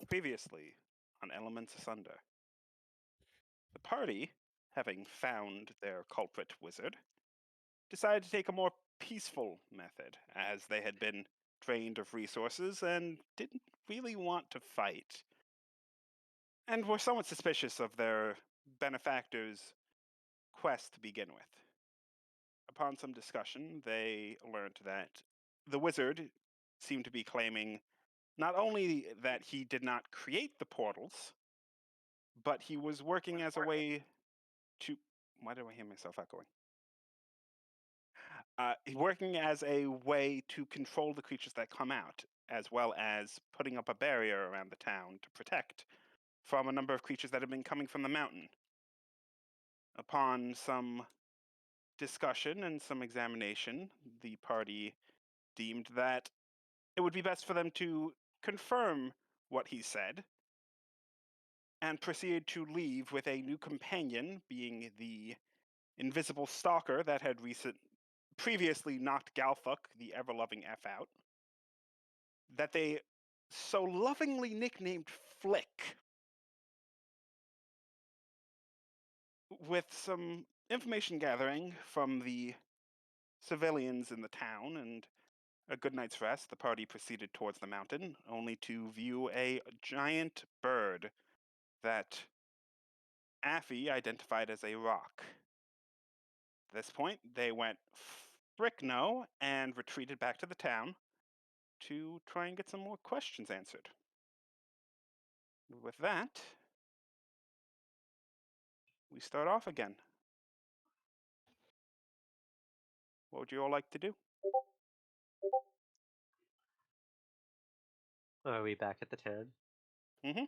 Previously on Elements Asunder. The party, having found their culprit wizard, decided to take a more peaceful method, as they had been drained of resources and didn't really want to fight, and were somewhat suspicious of their benefactor's quest to begin with. Upon some discussion, they learned that the wizard seemed to be claiming not only that he did not create the portals, but he was working as a way to. Why do I hear myself echoing? Working as a way to control the creatures that come out, as well as putting up a barrier around the town to protect from a number of creatures that have been coming from the mountain. Upon some discussion and some examination, the party deemed that it would be best for them to confirm what he said and proceed to leave with a new companion, being the invisible stalker that had previously knocked Galfuck, the ever-loving F, out, that they so lovingly nicknamed Flick. With some information gathering from the civilians in the town and a good night's rest, the party proceeded towards the mountain, only to view a giant bird that Affy identified as a rock. At this point, they went frick no and retreated back to the town to try and get some more questions answered. With that, we start off again. What would you all like to do? Are we back at the 10? Mm-hmm.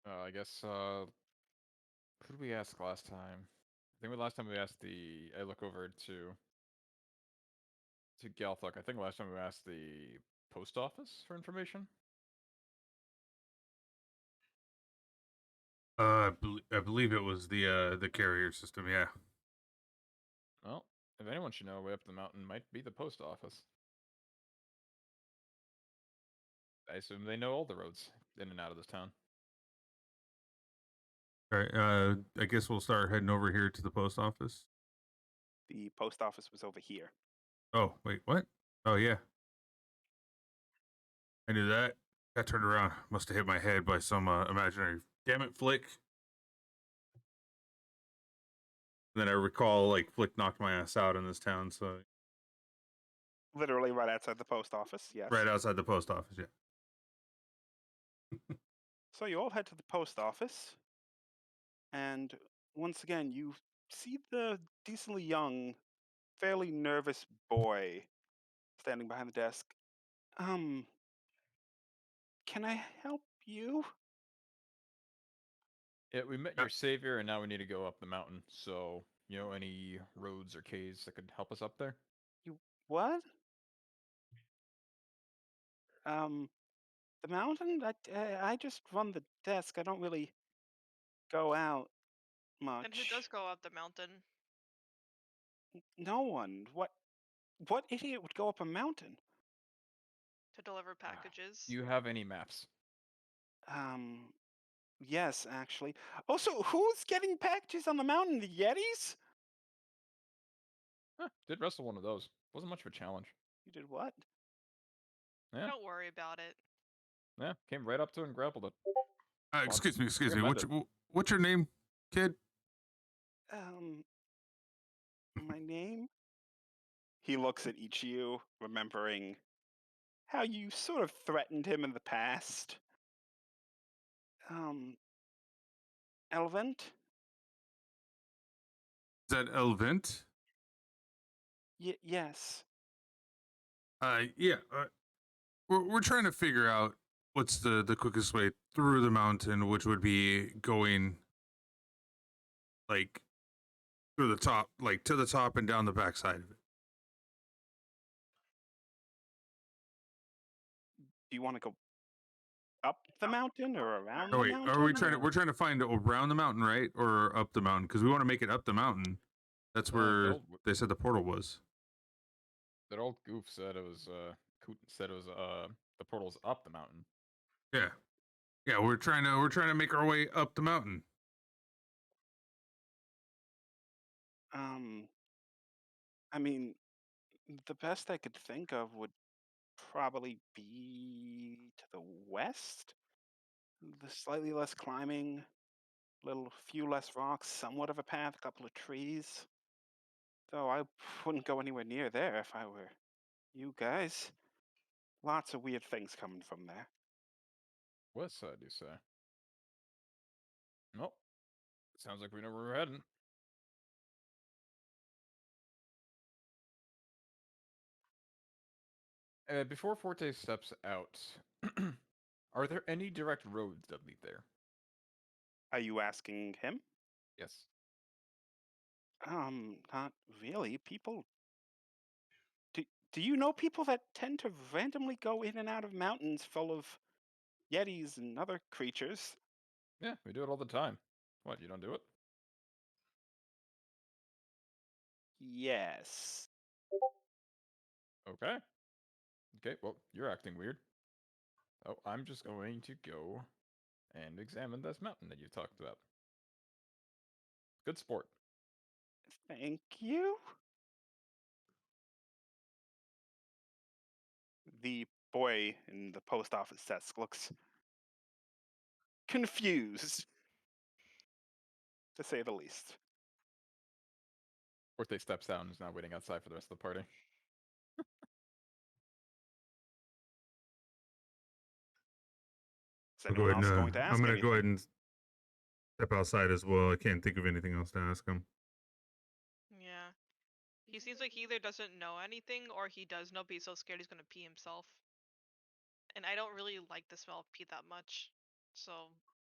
I guess, who did we ask last time? I think last time we asked I look over to Galthuk. I think last time we asked the post office for information. I believe it was the carrier system. Yeah. Well, if anyone should know, way up the mountain might be the post office. I assume they know all the roads in and out of this town. All right. I guess we'll start heading over here to the post office. The post office was over here. Oh, wait, what? Oh, yeah. I knew that. Got turned around. Must have hit my head by some imaginary. Damn it, Flick. Then I recall, like, Flick knocked my ass out in this town, so. Literally right outside the post office, yes. Right outside the post office, yeah. So you all head to the post office, and once again, you see the decently young, fairly nervous boy standing behind the desk. Can I help you? Yeah, we met your savior, and now we need to go up the mountain. So, any roads or caves that could help us up there? You what? The mountain? I just run the desk. I don't really go out much. And who does go up the mountain? No one. What idiot would go up a mountain? To deliver packages? Do you have any maps? Yes, actually. Also, who's getting packages on the mountain? The Yetis? Did wrestle one of those. Wasn't much of a challenge. You did what? Yeah. Don't worry about it. Yeah, came right up to it and grappled it. Excuse me. Recommended. What's your name, kid? My name? He looks at each of you, remembering how you sort of threatened him in the past. Elvent? Is that Elvent? Yes. Yeah. We're trying to figure out what's the quickest way through the mountain, which would be going like through the top, like to the top and down the backside of it. Do you want to go up the mountain or around Oh the wait, mountain? are we trying to? We're trying to find around the mountain, right, or up the mountain? Because we want to make it up the mountain. That's where they said the portal was. That old goof said it was Coot said it was the portal's up the mountain. Yeah. Yeah, we're trying to make our way up the mountain. I mean, the best I could think of would probably be to the west. The slightly less climbing, few less rocks, somewhat of a path, a couple of trees. Though I wouldn't go anywhere near there if I were you guys. Lots of weird things coming from there. West side, you say? Nope. Sounds like we know where we're heading. Before Forte steps out, are there any direct roads that lead there? Are you asking him? Yes. Not really. People. Do you know people that tend to randomly go in and out of mountains full of yetis and other creatures? Yeah, we do it all the time. What, you don't do it? Yes. Okay. Okay, well, you're acting weird. Oh, I'm just going to go and examine this mountain that you talked about. Good sport. Thank you. The boy in the post office desk looks confused, to say the least. Forte steps out and is now waiting outside for the rest of the party. Is anyone else going to ask I'm gonna anything? go ahead and step outside as well. I can't think of anything else to ask him. Yeah. He seems like he either doesn't know anything or he does know, but he's so scared he's gonna pee himself. And I don't really like the smell of pee that much. So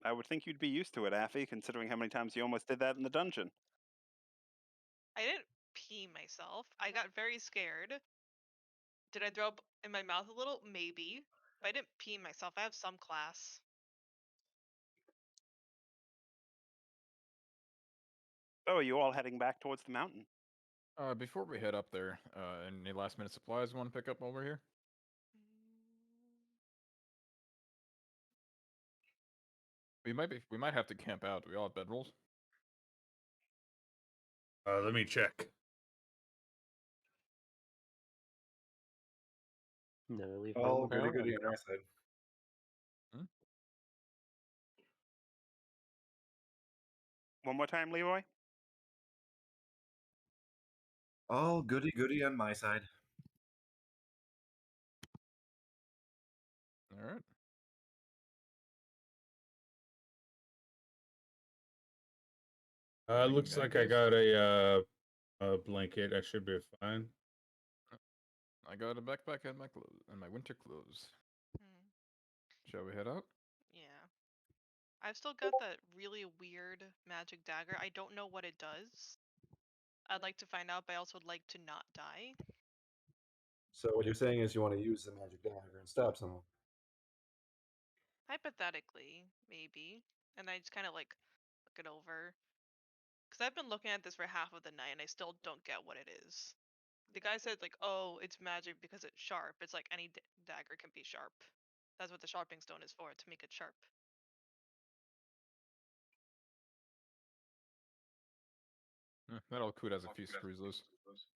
I would think you'd be used to it, Affy, considering how many times you almost did that in the dungeon. I didn't pee myself. I got very scared. Did I throw up in my mouth a little? Maybe. But I didn't pee myself. I have some class. So are you all heading back towards the mountain? Before we head up there, any last minute supplies you want to pick up while we're here? We might have to camp out. Do we all have bedrolls? Let me check. No, leave All home. goody on our side. One more time, Leroy? All goody on my side. All right. Looks like I got a blanket. I should be fine. I got a backpack and my clothes and my winter clothes. Hmm. Shall we head out? Yeah. I've still got that really weird magic dagger. I don't know what it does. I'd like to find out, but I also would like to not die. So what you're saying is you want to use the magic dagger and stab someone. Hypothetically, maybe. And I just kind of like look it over. Because I've been looking at this for half of the night and I still don't get what it is. The guy said, like, oh, it's magic because it's sharp. It's like any dagger can be sharp. That's what the sharpening stone is for, to make it sharp. That old coot has a few screws loose.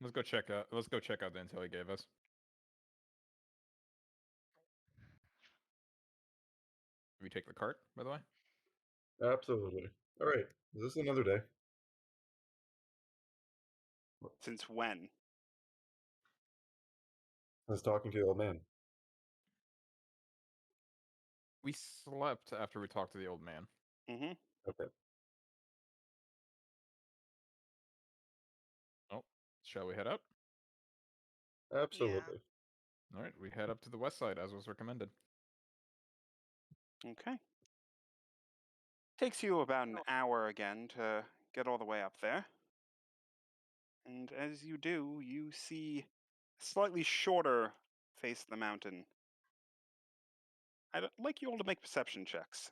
Let's go check out the intel he gave us. Did we take the cart, by the way? Absolutely. All right. Is this another day? Since when? I was talking to the old man. We slept after we talked to the old man. Mm-hmm. Okay. Oh, shall we head up? Absolutely. All right, we head up to the west side as was recommended. Okay. Takes you about an hour again to get all the way up there. And as you do, you see a slightly shorter face of the mountain. I'd like you all to make perception checks.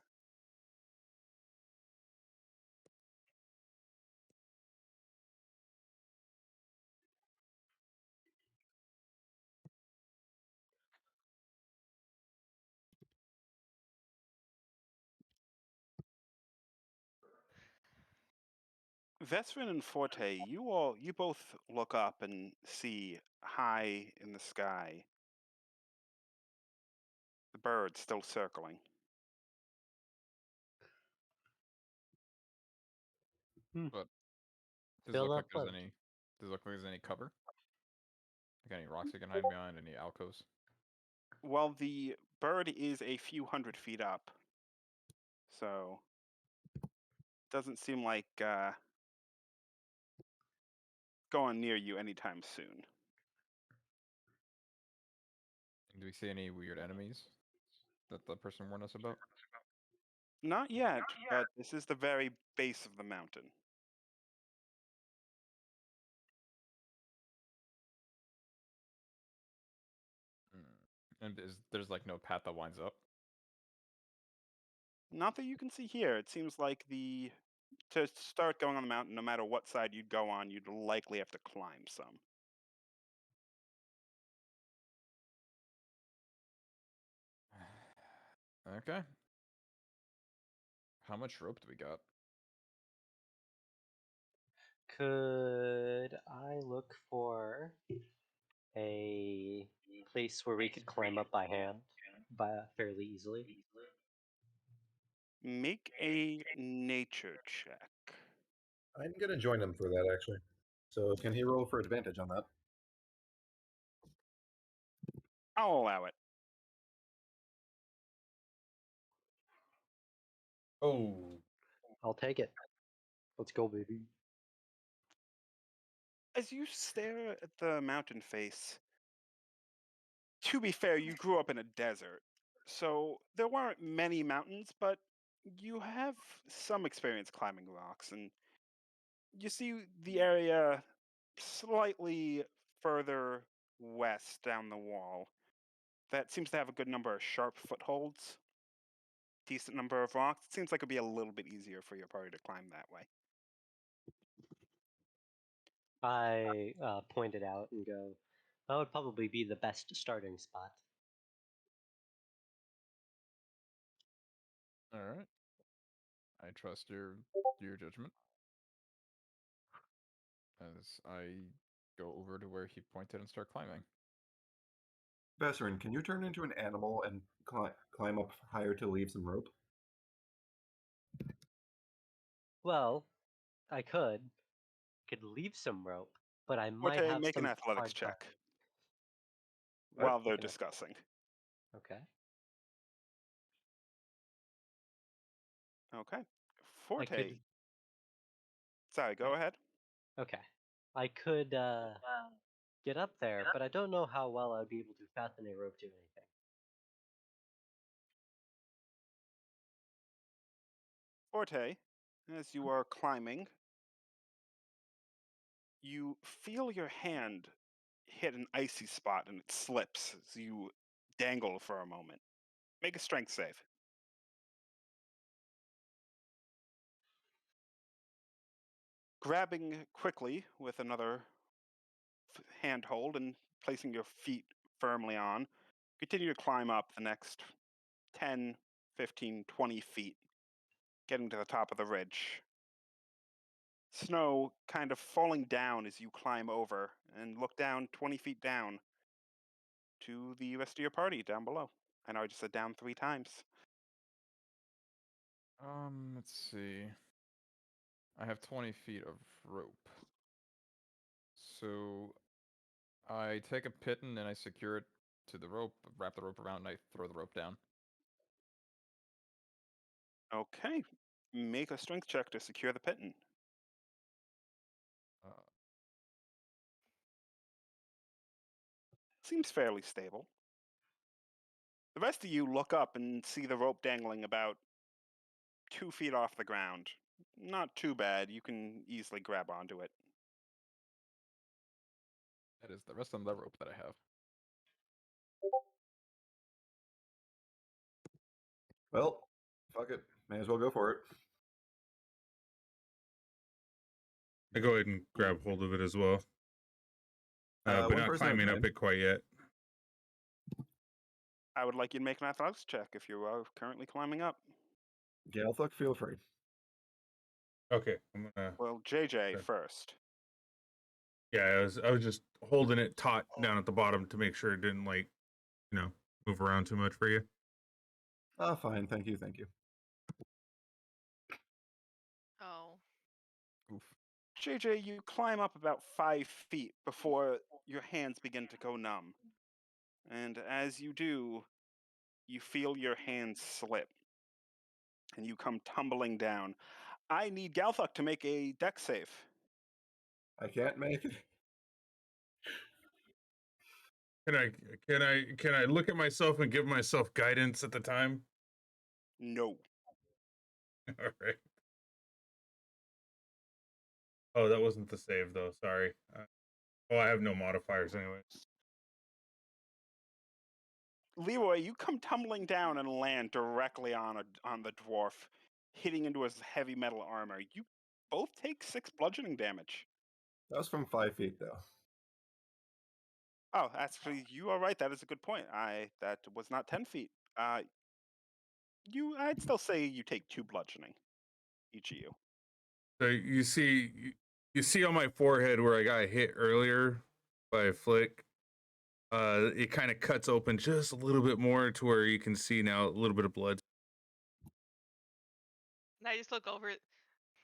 Vesrin and Forte, you both look up and see high in the sky the bird still circling. Does it Still look not like there's float. any? Does it look like there's any cover? Like any rocks you can hide behind? Any alcoves? Well, the bird is a few 100 feet up, so doesn't seem like going near you anytime soon. Do we see any weird enemies that the person warned us about? Not yet, but this is the very base of the mountain. And there's like no path that winds up? Not that you can see here. It seems like to start going on the mountain, no matter what side you'd go on, you'd likely have to climb some. Okay. How much rope do we got? Could I look for a place where we could climb up by hand, fairly easily? Make a nature check. I'm gonna join him for that actually. So can he roll for advantage on that? I'll allow it. Oh, I'll take it. Let's go, baby. As you stare at the mountain face, to be fair, you grew up in a desert, so there weren't many mountains, but you have some experience climbing rocks, and you see the area slightly further west down the wall that seems to have a good number of sharp footholds, decent number of rocks. It seems like it'd be a little bit easier for your party to climb that way. I point it out and go, that would probably be the best starting spot. All right. I trust your judgment. As I go over to where he pointed and start climbing. Besserin, can you turn into an animal and climb up higher to leave some rope? Well, I could leave some rope, but I might Forte, have make an some athletics hard time. check What? while they're Make an ath- discussing. Okay. Okay. I Forte. could. Sorry, go ahead. Okay. I could get up there, but I don't know how well I'd be able to fasten a rope to anything. Forte, as you are climbing, you feel your hand hit an icy spot and it slips as you dangle for a moment. Make a strength save. Grabbing quickly with another handhold and placing your feet firmly on, continue to climb up the next 10, 15, 20 feet, getting to the top of the ridge. Snow kind of falling down as you climb over and look down 20 feet down to the rest of your party down below. I know I just said down 3 times. Let's see. I have 20 feet of rope. So I take a piton and I secure it to the rope, wrap the rope around, and I throw the rope down. Okay. Make a strength check to secure the piton. Seems fairly stable. The rest of you look up and see the rope dangling about 2 feet off the ground. Not too bad. You can easily grab onto it. That is the rest of the rope that I have. Well, fuck it. May as well go for it. I go ahead and grab hold of it as well, but one not person at a climbing up time. it quite yet. I would like you to make an athletics check if you are currently climbing up. Galthuk, feel free. Okay, I'm gonna. Well, JJ Okay. first. Yeah, I was just holding it taut down at the bottom to make sure it didn't move around too much for you. Ah, fine. Thank you. Thank you. Oh. Oof. JJ, you climb up about 5 feet before your hands begin to go numb. And as you do, you feel your hands slip. And you come tumbling down. I need Galthuk to make a dex save. I can't make it. Can I look at myself and give myself guidance at the time? No. All right. Oh, that wasn't the save though. Sorry. I have no modifiers anyway. Leroy, you come tumbling down and land directly on the dwarf, hitting into his heavy metal armor. You both take 6 bludgeoning damage. That was from 5 feet, though. Oh, actually, you are right. That is a good point. That was not 10 feet. I'd still say you take 2 bludgeoning, each of you. So you see on my forehead where I got hit earlier by a flick. It kind of cuts open just a little bit more to where you can see now a little bit of blood. And I just look over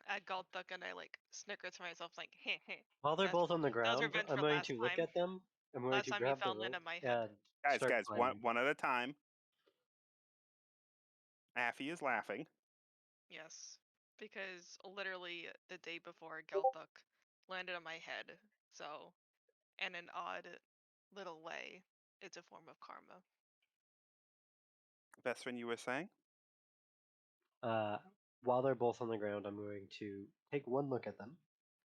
at Galthuk and I like snicker to myself, like, heh heh. While they're That's- both on the that was ground, revenge I'm for going last to look time. at them. I'm going Last to time you grab the found rope land on my head. and start Guys, climbing. one at a time. Affy is laughing. Yes. Because literally the day before Galthuk landed on my head. So, in an odd little way, it's a form of karma. Vesrin, you were saying? While they're both on the ground, I'm going to take one look at them,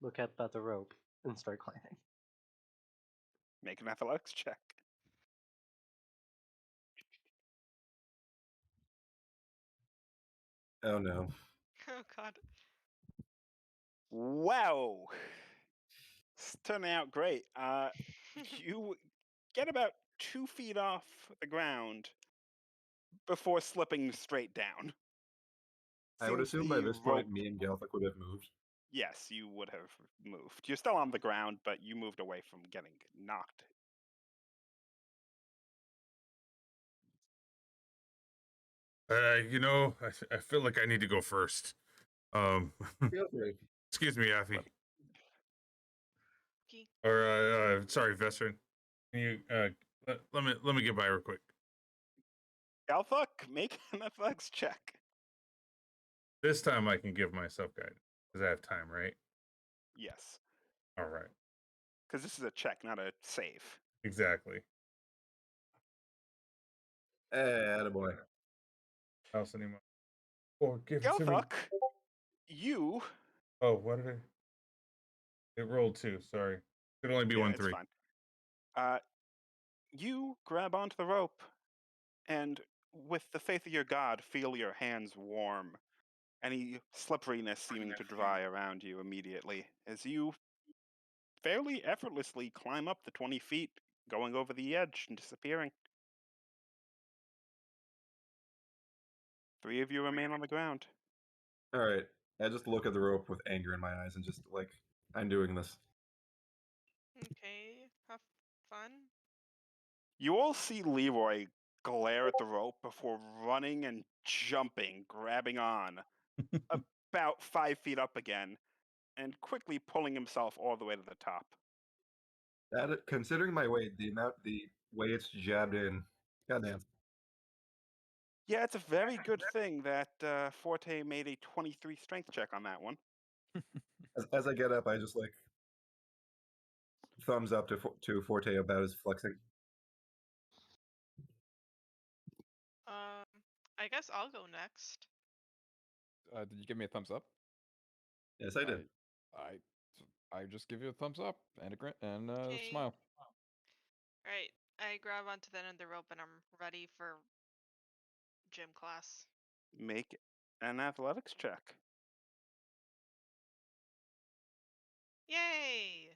look at the rope, and start climbing. Make an athletics check. Oh no. Oh god. Wow. It's turning out great. You get about 2 feet off the ground before slipping straight down. I would Seems assume by the this rope. point, me and Galthic would have moved. Yes, you would have moved. You're still on the ground, but you moved away from getting knocked. I feel like I need to go first. Feel free. Excuse me, Affy. Okay. Or sorry, Vesrin. Can you let me get by real quick. Galthuk, make an athletics check. This time I can give myself guidance because I have time, right? Yes, All right. because this is a check, not a save. Exactly. Attaboy. House anymore. Oh, give it to me. Galthuk, you. Oh, what did I? It rolled 2. Sorry. Could only be Yeah, 1 it's 3. fine. You grab onto the rope, and with the faith of your god, feel your hands warm. Any slipperiness seeming to dry around you immediately as you fairly effortlessly climb up the 20 feet, going over the edge and disappearing. 3 of you remain on the ground. All right. I just look at the rope with anger in my eyes and just like, I'm doing this. Okay. Have fun. You all see Leroy glare at the rope before running and jumping, grabbing on, about 5 feet up again, and quickly pulling himself all the way to the top. Considering my weight, the way it's jabbed in, goddamn. Yeah, it's a very good thing that Forte made a 23 strength check on that one. As I get up, I just like thumbs up to Forte about his flexing. I guess I'll go next. Did you give me a thumbs up? Yes, I did. I just give you a thumbs up and a grin and a Okay. smile. Alright. I grab onto the end of the rope and I'm ready for gym class. Make an athletics check. Yay!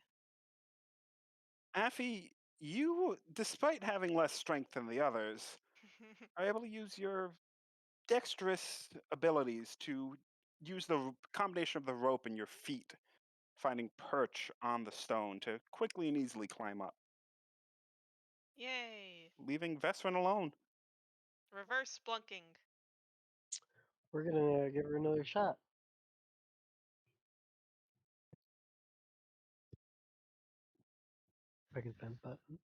Affy, you, despite having less strength than the others, are able to use your dexterous abilities to use the combination of the rope and your feet, finding perch on the stone to quickly and easily climb up, Yay! leaving Vesrin alone. Reverse splunking. We're gonna give her another shot. Second pen button.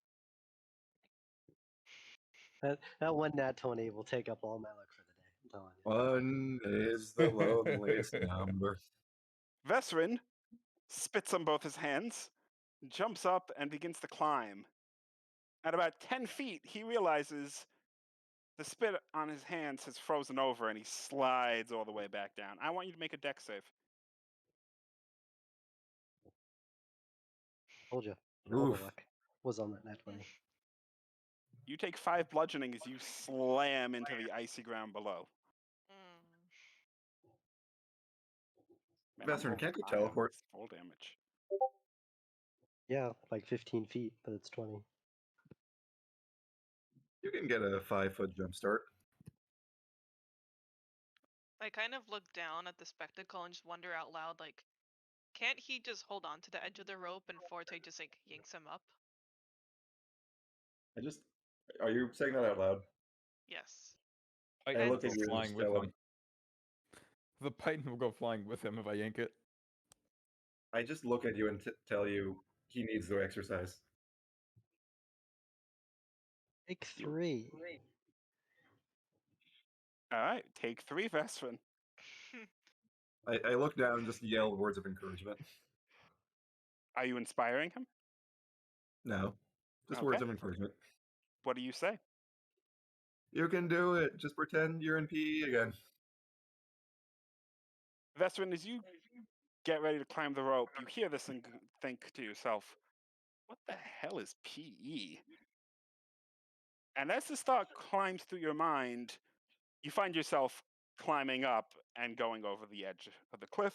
That one nat 20 will take up all my luck for the day. I'm telling you. 1 is the loneliest number. Vesrin spits on both his hands, jumps up, and begins to climb. At about 10 feet, he realizes the spit on his hands has frozen over and he slides all the way back down. I want you to make a dex save. Told you. All the Oof. luck was on that nat 20. You take 5 bludgeoning as you slam into the icy ground below. Man, I'm Vesrin, rolling can't you high on teleport? this full damage. Yeah, like 15 feet, but it's 20. You can get a 5-foot jump start. I kind of look down at the spectacle and just wonder out loud, like, can't he just hold on to the edge of the rope and Forte just like yanks him up? Are you saying that out loud? Yes. Python I will look go at you and flying just with tell him. The Python will go flying with him if I yank it. I just look at you and tell you he needs the exercise. Take 3. All right, take 3, Vesrin. I look down and just yell words of encouragement. Are you inspiring him? No, just words Okay. of encouragement. What do you say? You can do it. Just pretend you're in PE again. Vesrin, as you get ready to climb the rope, you hear this and think to yourself, what the hell is PE? And as this thought climbs through your mind, you find yourself climbing up and going over the edge of the cliff,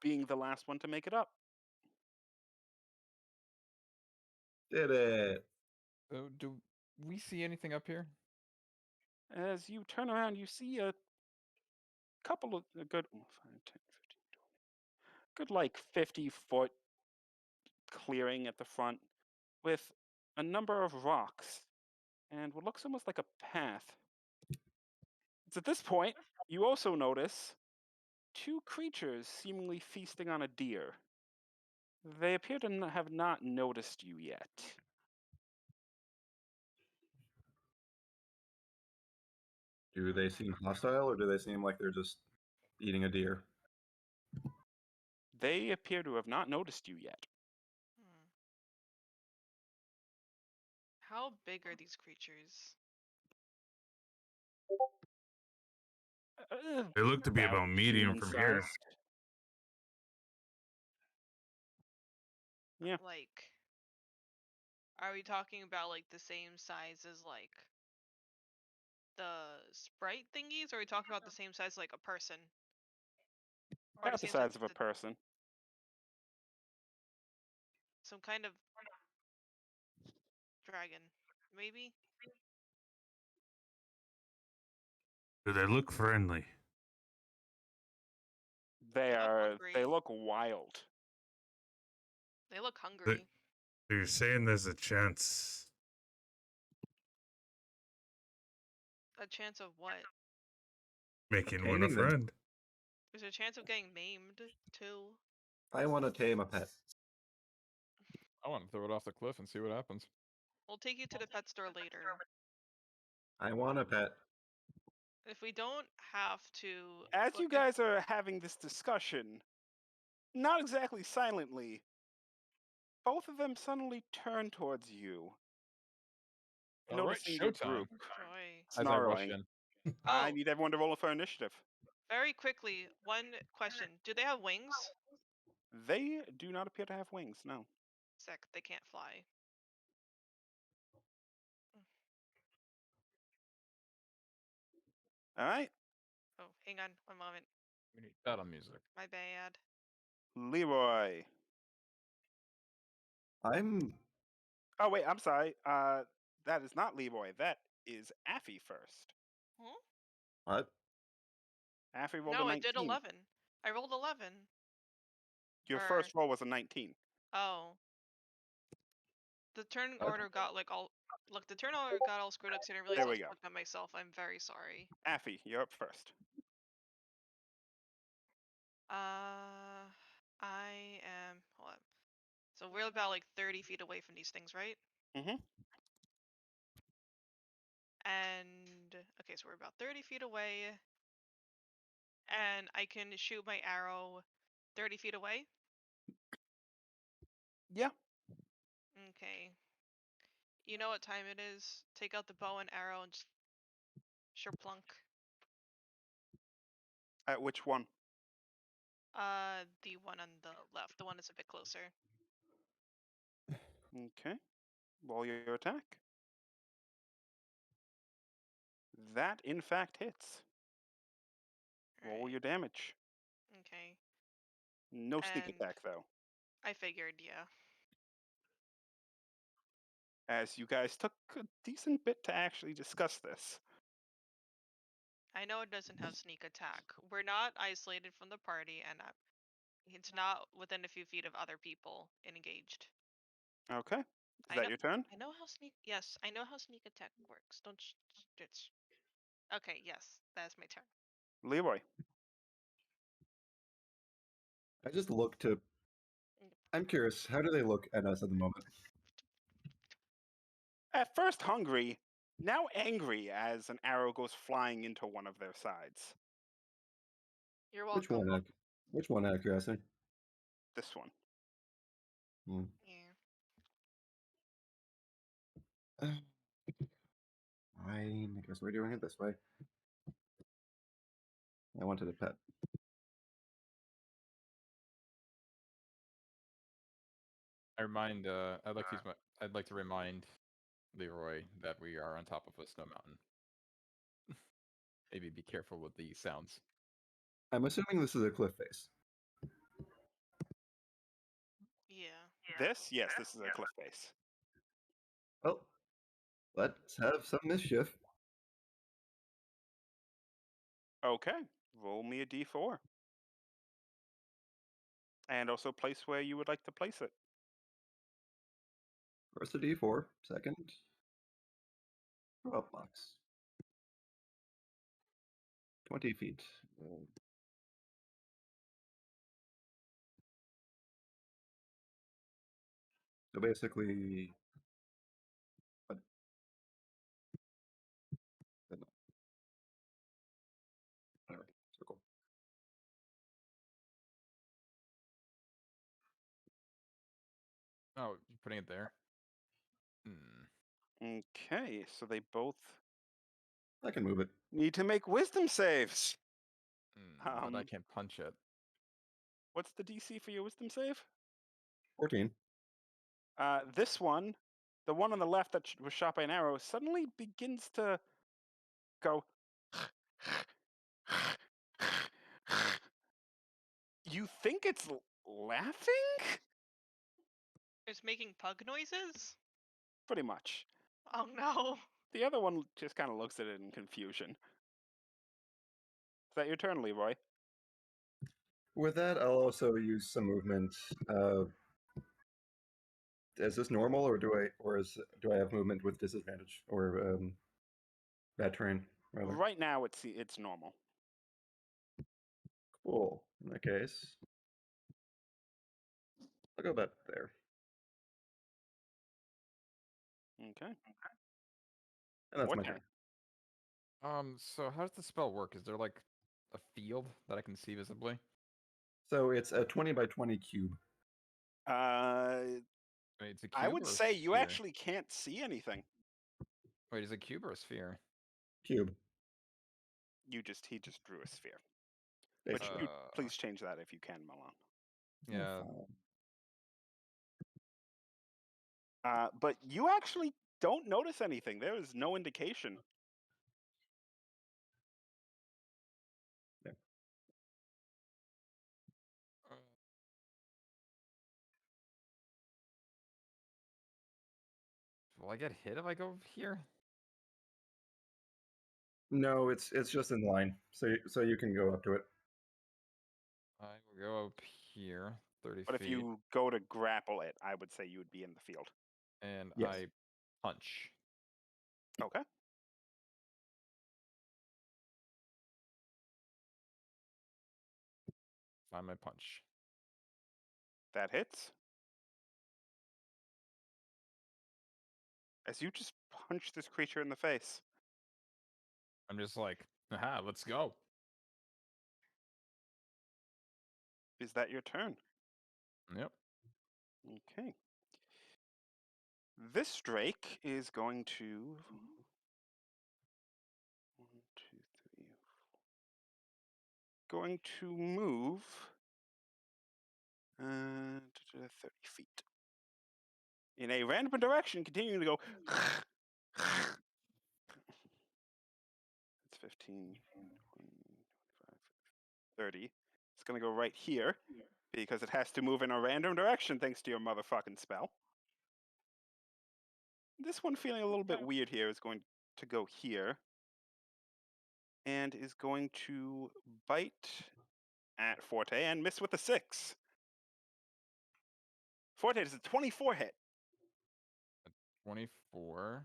being the last one to make it up. Did it. So, do we see anything up here? As you turn around, you see a couple of a good 5, 10, 15, 20, good like 50-foot clearing at the front with a number of rocks and what looks almost like a path. It's at this point you also notice 2 creatures seemingly feasting on a deer. They appear to have not noticed you yet. Do they seem hostile or do they seem like they're just eating a deer? They appear to have not noticed you yet. How big are these creatures? They look to be about medium from here. human-sized. Yeah. Like, are we talking about like the same size as like the sprite thingies, or are we talking about the same size like a person? Or About the same size of a as person. some kind of dragon, maybe? Do they look friendly? They They look are. hungry. They look wild. They look hungry. So you're saying there's a chance? A chance of what? Making one a Taming them. friend. There's a chance of getting maimed too. I want to tame a pet. I want to throw it off the cliff and see what happens. We'll take you to the pet store later. I want a pet. If we don't have to. As you look at- guys are having this discussion, not exactly silently, both of them suddenly turn towards you. All right, Noticing the showtime. group Joy. As I rush snarling. in. I Oh, need everyone to roll for initiative. very quickly, one question. Do they have wings? They do not appear to have wings. No. Sick, they can't fly. All right, Oh, hang on one moment. We need battle music. My bad. Leroy. I'm. Oh wait, I'm sorry. That is not Leroy. That is Affy first. Huh? What? Affy rolled a No, I 19. did 11. I rolled 11. Your Or- first roll was a 19. Oh. The turn Okay. order got like all. Look, the turn order got all screwed up. So I didn't realize There I we was go. looking at myself. I'm very sorry. Affy, you're up first. I am. Hold on. So we're about like 30 feet away from these things, right? Mm-hmm. And okay, so we're about 30 feet away. And I can shoot my arrow 30 feet away. Yeah. Okay. You know what time it is? Take out the bow and arrow and just sure plunk. At which one? The one on the left, the one that's a bit closer. Okay. Roll your attack. That, in fact, hits. Roll Alright, your damage. okay. No sneak And- attack, though. I figured, yeah. As you guys took a decent bit to actually discuss this. I know it doesn't have sneak attack. We're not isolated from the party, and it's not within a few feet of other people engaged. Okay. Is I that know- your turn? I know how sneak. Yes, I know how sneak attack works. Don't. It's. Okay. Yes, that's my turn. Leroy. I just look to. I'm curious. How do they look at us at the moment? At first hungry, now angry as an arrow goes flying into one of their sides. You're Which welcome. one? Which one? Out of curiosity. This one. Hmm. Yeah. I guess we're doing it this way. I wanted a pet. I'd like to remind Leroy that we are on top of a snow mountain. Maybe be careful with the sounds. I'm assuming this is a cliff face. Yeah. This? Yes, this is a cliff face. Well, let's have some mischief. Okay. Roll me a d4. And also place where you would like to place it. First a D4. Second, drop box. 20 feet. So basically, what? Whatever. Circle. Oh, you're putting it there? Hmm. Okay, so they both I can move it. need to make wisdom saves. But I Um, can't punch it. What's the DC for your wisdom save? 14. This one, the one on the left that was shot by an arrow, suddenly begins to go. You think it's laughing? It's making pug noises. Pretty much. Oh no. The other one just kind of looks at it in confusion. Is that your turn, Leroy? With that, I'll also use some movement. Is this normal, or do I have movement with disadvantage or bad terrain? Rather. Right now, it's normal. Cool. In that case, I'll go back there. Okay. And that's What my turn? turn. So how does the spell work? Is there like a field that I can see visibly? So it's a 20 by 20 cube. Wait, it's a cube I would or a say you sphere? actually can't see anything. Wait, is it a cube or a sphere? Cube. He just drew a sphere. Basically. But you please change that if you can, Milan. Yeah. But you actually don't notice anything. There is no indication. Yeah. Will I get hit if I go here? No, it's just in line, so you can go up to it. I will go up here, 30 But feet, if you go to grapple it, I would say you would be in the field. and Yes. I punch. Okay. Find my punch. That hits. As you just punch this creature in the face. I'm just like, haha, let's go. Is that your turn? Yep. Okay. This Drake is going to 1, 2, 3, 4. Going to move 30 feet in a random direction, continuing to go. It's 15, 20, 25, 30. It's going to go right here because it has to move in a random direction thanks to your motherfucking spell. This one feeling a little bit weird here is going to go here and is going to bite at Forte and miss with a 6. Forte is a 24 hit. 24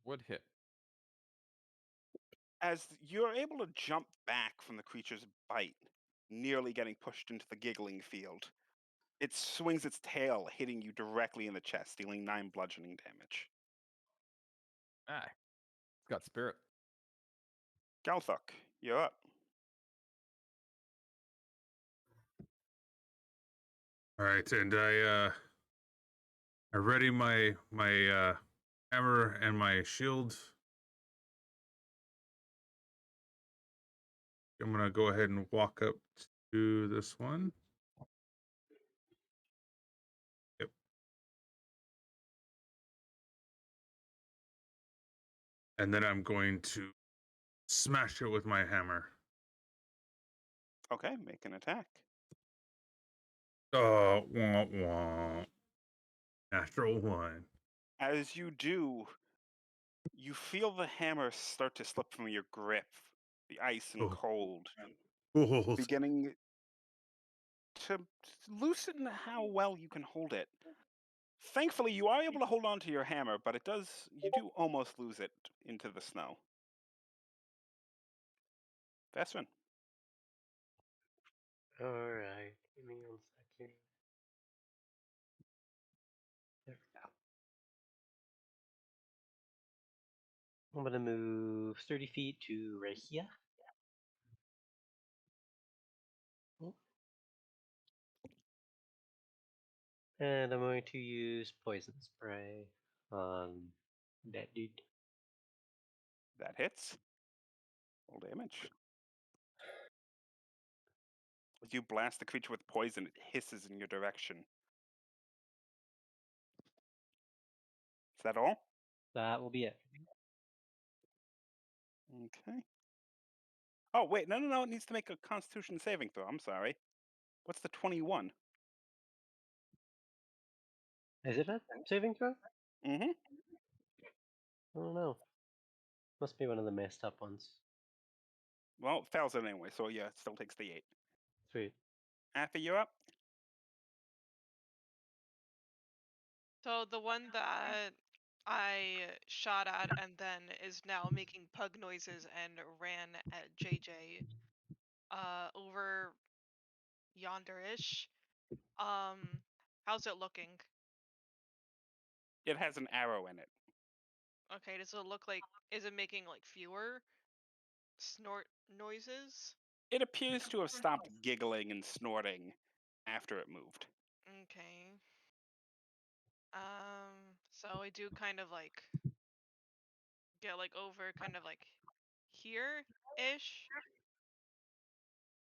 would hit. As you're able to jump back from the creature's bite, nearly getting pushed into the giggling field, it swings its tail, hitting you directly in the chest, dealing 9 bludgeoning damage. Ah, it's got spirit. Galthok, you're up. All right, and I ready my hammer and my shield. I'm gonna go ahead and walk up to this one. Yep. And then I'm going to smash it with my hammer. Okay, make an attack. Wah, wah. Natural 1. As you do, you feel the hammer start to slip from your grip, the ice and Oh. cold, Oh, beginning to loosen how well you can hold it. Thankfully, you are able to hold on to your hammer, but you do almost lose it into the snow. Vesrin. Alright, give me 1 second. There we go. I'm gonna move 30 feet to right here. Oh. And I'm going to use poison spray on that dude. That hits. Roll damage. As you blast the creature with poison, it hisses in your direction. Is that all? That will be it. Okay. Oh, wait, no, it needs to make a Constitution saving throw. I'm sorry. What's the 21? Is it a saving throw? Mm-hmm. I don't know. Must be one of the messed up ones. Well, it fails it anyway, so yeah, it still takes the 8. Sweet. After you're up. So the one that I shot at and then is now making pug noises and ran at JJ over yonder-ish. How's it looking? It has an arrow in it. Okay, does it look like, is it making like fewer snort noises? It appears to have stopped giggling and snorting after it moved. Okay. So I do kind of like get like over kind of like here-ish.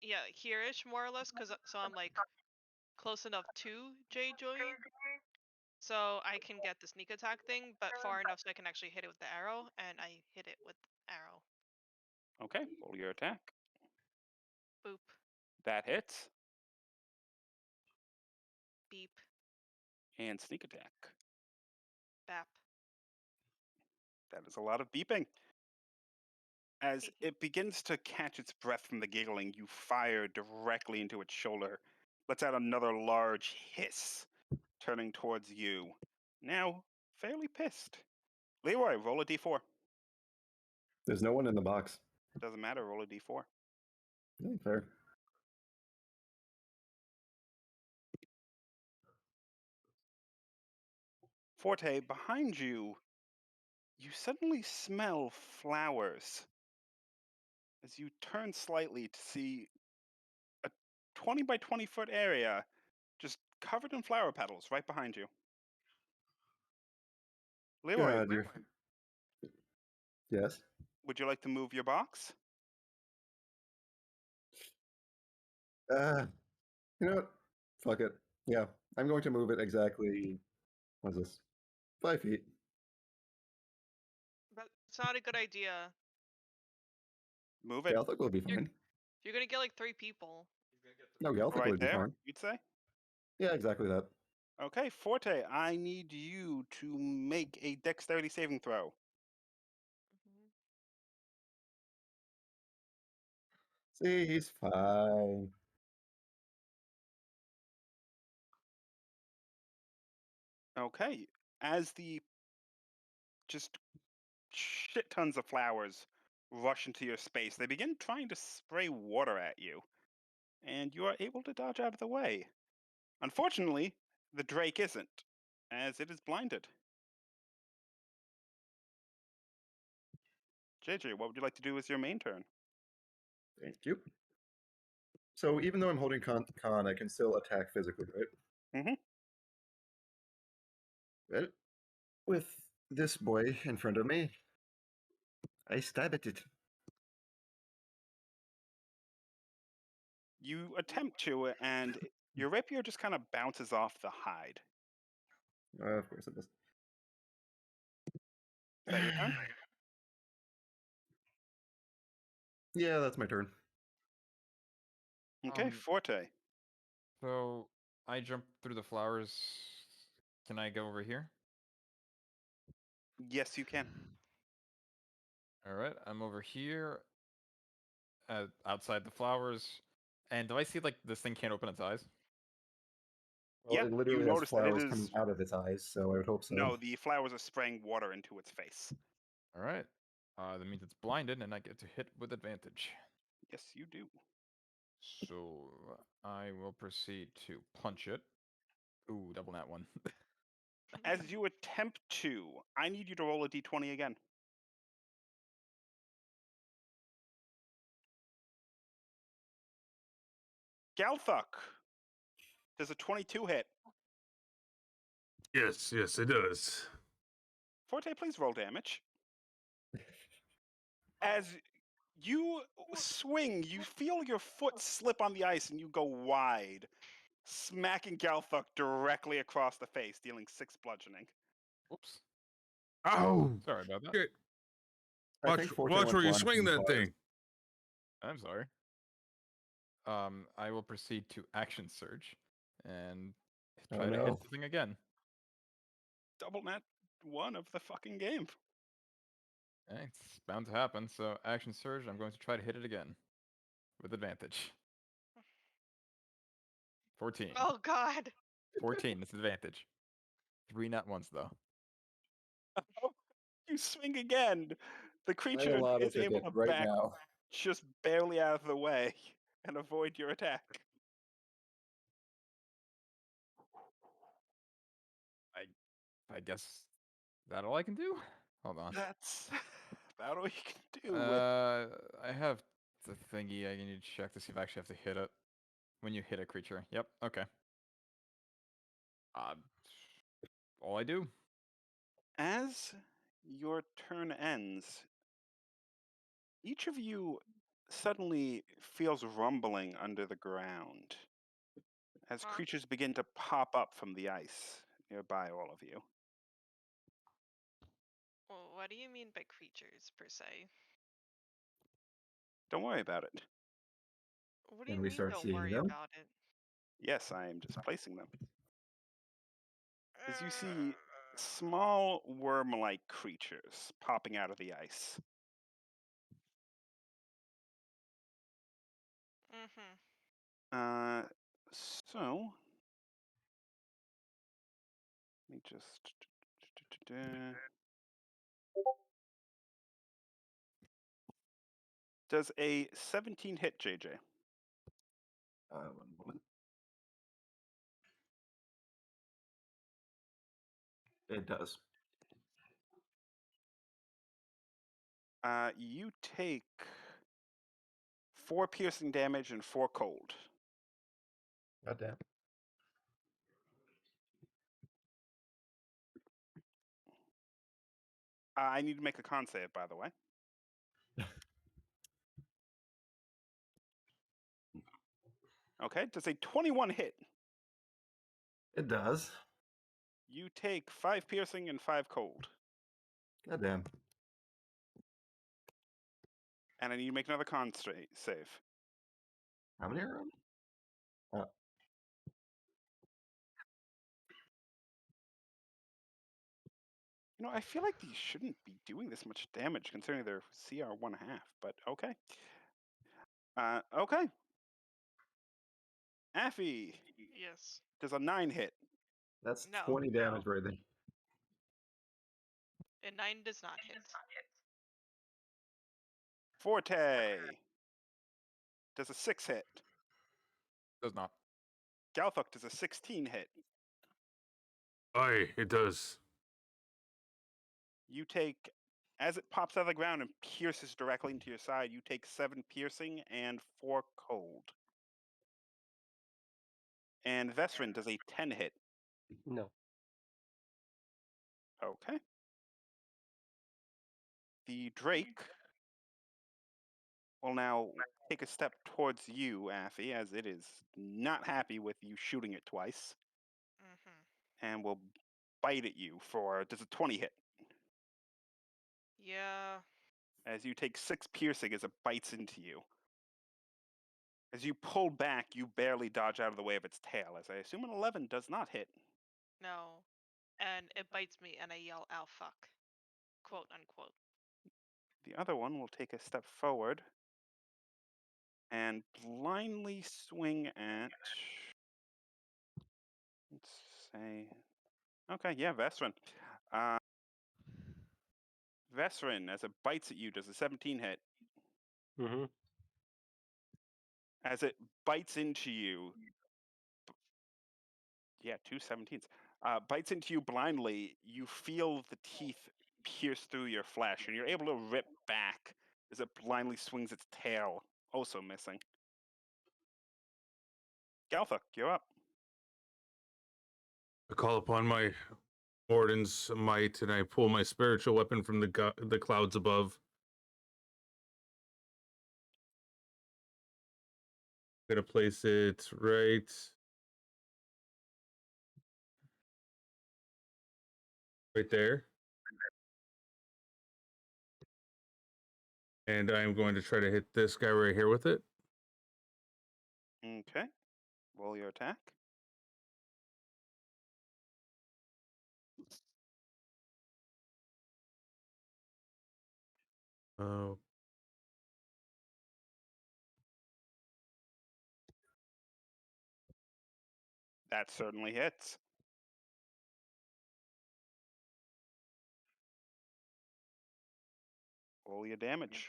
Yeah, here-ish more or less, so I'm like close enough to J-Joy. So I can get the sneak attack thing, but far enough so I can actually hit it with the arrow, and I hit it with arrow. Okay, roll your attack. Boop. That hits. Beep. And sneak attack. Bap. That is a lot of beeping. As it begins to catch its breath from the giggling, you fire directly into its shoulder. Lets out another large hiss, turning towards you. Now, fairly pissed. Leroy, roll a d4. There's no one in the box. Doesn't matter, roll a d4. Yeah, fair. Forte, behind you, you suddenly smell flowers. As you turn slightly to see a 20 by 20 foot area just covered in flower petals right behind you. Leroy, God, yes. would you like to move your box? You know what? Fuck it. Yeah, I'm going to move it exactly. What's this? 5 feet. That's not a good idea. Move it Galthic will be fine. You're gonna get like 3 people. No, Galthic right would be there, fine. you'd say? Yeah, exactly that. Okay, Forte, I need you to make a dexterity saving throw. See, he's fine. Okay, as the just shit tons of flowers rush into your space, they begin trying to spray water at you, and you are able to dodge out of the way. Unfortunately, the Drake isn't, as it is blinded. JJ, what would you like to do as your main turn? Thank you. So even though I'm holding con, I can still attack physically, right? Mhm. Well, with this boy in front of me, I stab at it. You attempt to, and your rapier just kind of bounces off the hide. Of course it does. Is that your turn? Yeah, that's my turn. Okay, Um, Forte. So I jump through the flowers. Can I go over here? Yes, you can. All right, I'm over here, outside the flowers. And do I see like this thing can't open its eyes? Well, Yeah, it you literally has notice that it flowers coming is. out of its eyes, so I would hope so. No, the flowers are spraying water into its face. All right, that means it's blinded, and I get to hit with advantage. Yes, you do. So I will proceed to punch it. Ooh, double that one. As you attempt to, I need you to roll a d20 again. Galthuk. Does a 22 hit? Yes, it does. Forte, please roll damage. As you swing, you feel your foot slip on the ice and you go wide, smacking Galthuk directly across the face, dealing 6 bludgeoning. Oops. Ow! Sorry about that. Shit. I think Forte Watch went where you blind swing from that fire. thing. I'm sorry. I will proceed to action surge and try to no. hit the thing again. Double nat 1 of the fucking game. Okay, it's bound to happen. So action surge. I'm going to try to hit it again with advantage. 14. Oh God. 14. It's advantage. 3 nat once though. You swing again. The I creature allow is to able hit to right back now. just barely out of the way and avoid your attack. I guess that all I can do. Hold on. That's about all you can do with. I have the thingy. I need to check to see if I actually have to hit it when you hit a creature. Yep. Okay. All I do. As your turn ends, each of you suddenly feels rumbling under the ground as Huh? creatures begin to pop up from the ice nearby all of you. Well, what do you mean by creatures per se? Don't worry about it. What do And you we mean? start Don't seeing worry them? about it. Yes, I am just placing them. As you see small worm-like creatures popping out of the ice. Mm-hmm. So let me just. Does a 17 hit, JJ? 1 moment. It does. You take 4 piercing damage and 4 cold. Goddamn. I need to make a con save, by the way. Okay, does a 21 hit? It does. You take 5 piercing and 5 cold. Goddamn. And I need to make another con save. How many are on? You know, I feel like these shouldn't be doing this much damage considering they're CR 1/2, but okay. Okay. Affy, Yes. does a 9 hit? That's No. 20 damage right there. A 9 does not hit. Forte, does a 6 hit? Does not. Galthuk, does a 16 hit? Aye, it does. You take, as it pops out of the ground and pierces directly into your side, you take 7 piercing and 4 cold. And Vesrin, does a 10 hit? No. Okay. The Drake will now take a step towards you, Affy, as it is not happy with you shooting it twice, Mm-hmm. and will bite at you for, does a 20 hit? Yeah. As you take 6 piercing as it bites into you. As you pull back, you barely dodge out of the way of its tail, as I assume an 11 does not hit. No. And it bites me and I yell, "Ow, fuck." Quote unquote. The other one will take a step forward and blindly swing at, let's say, okay, yeah, Vesrin. Vesrin, as it bites at you, does a 17 hit? Mm-hmm. As it bites into you, yeah, 2 17s. Bites into you blindly, you feel the teeth pierce through your flesh, and you're able to rip back as it blindly swings its tail, also missing. Galthuk, you're up. I call upon my warden's might, and I pull my spiritual weapon from the clouds above. Gonna place it right there. And I'm going to try to hit this guy right here with it. Okay. Roll your attack. Oh, That certainly hits. Roll your damage.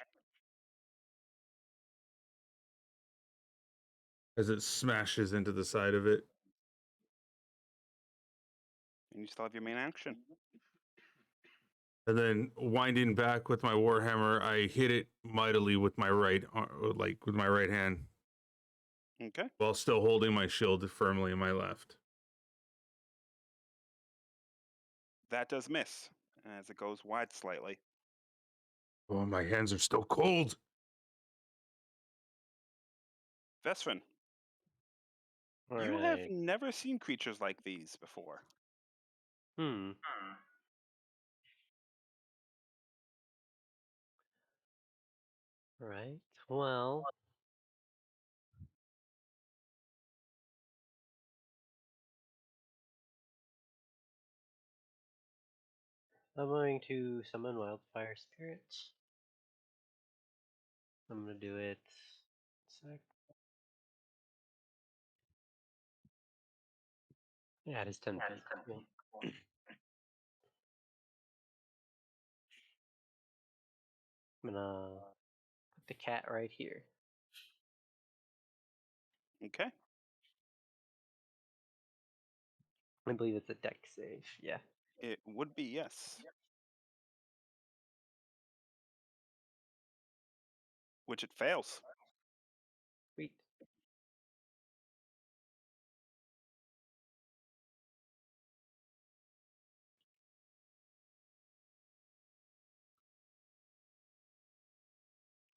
as it smashes into the side of it. And you still have your main action. And then winding back with my warhammer, I hit it mightily with my right, with my right hand, Okay. while still holding my shield firmly in my left. That does miss, as it goes wide slightly. Oh, my hands are still cold. Vesrin, All you have right. never seen creatures like these before. Hmm. Right. Well. I'm going to summon Wildfire Spirit. I'm gonna do it. Sec. Yeah, it is 10 feet. Cool. I'm gonna put the cat right here. Okay. I believe it's a deck save. Yeah. It would be, yes. Which it fails. Sweet.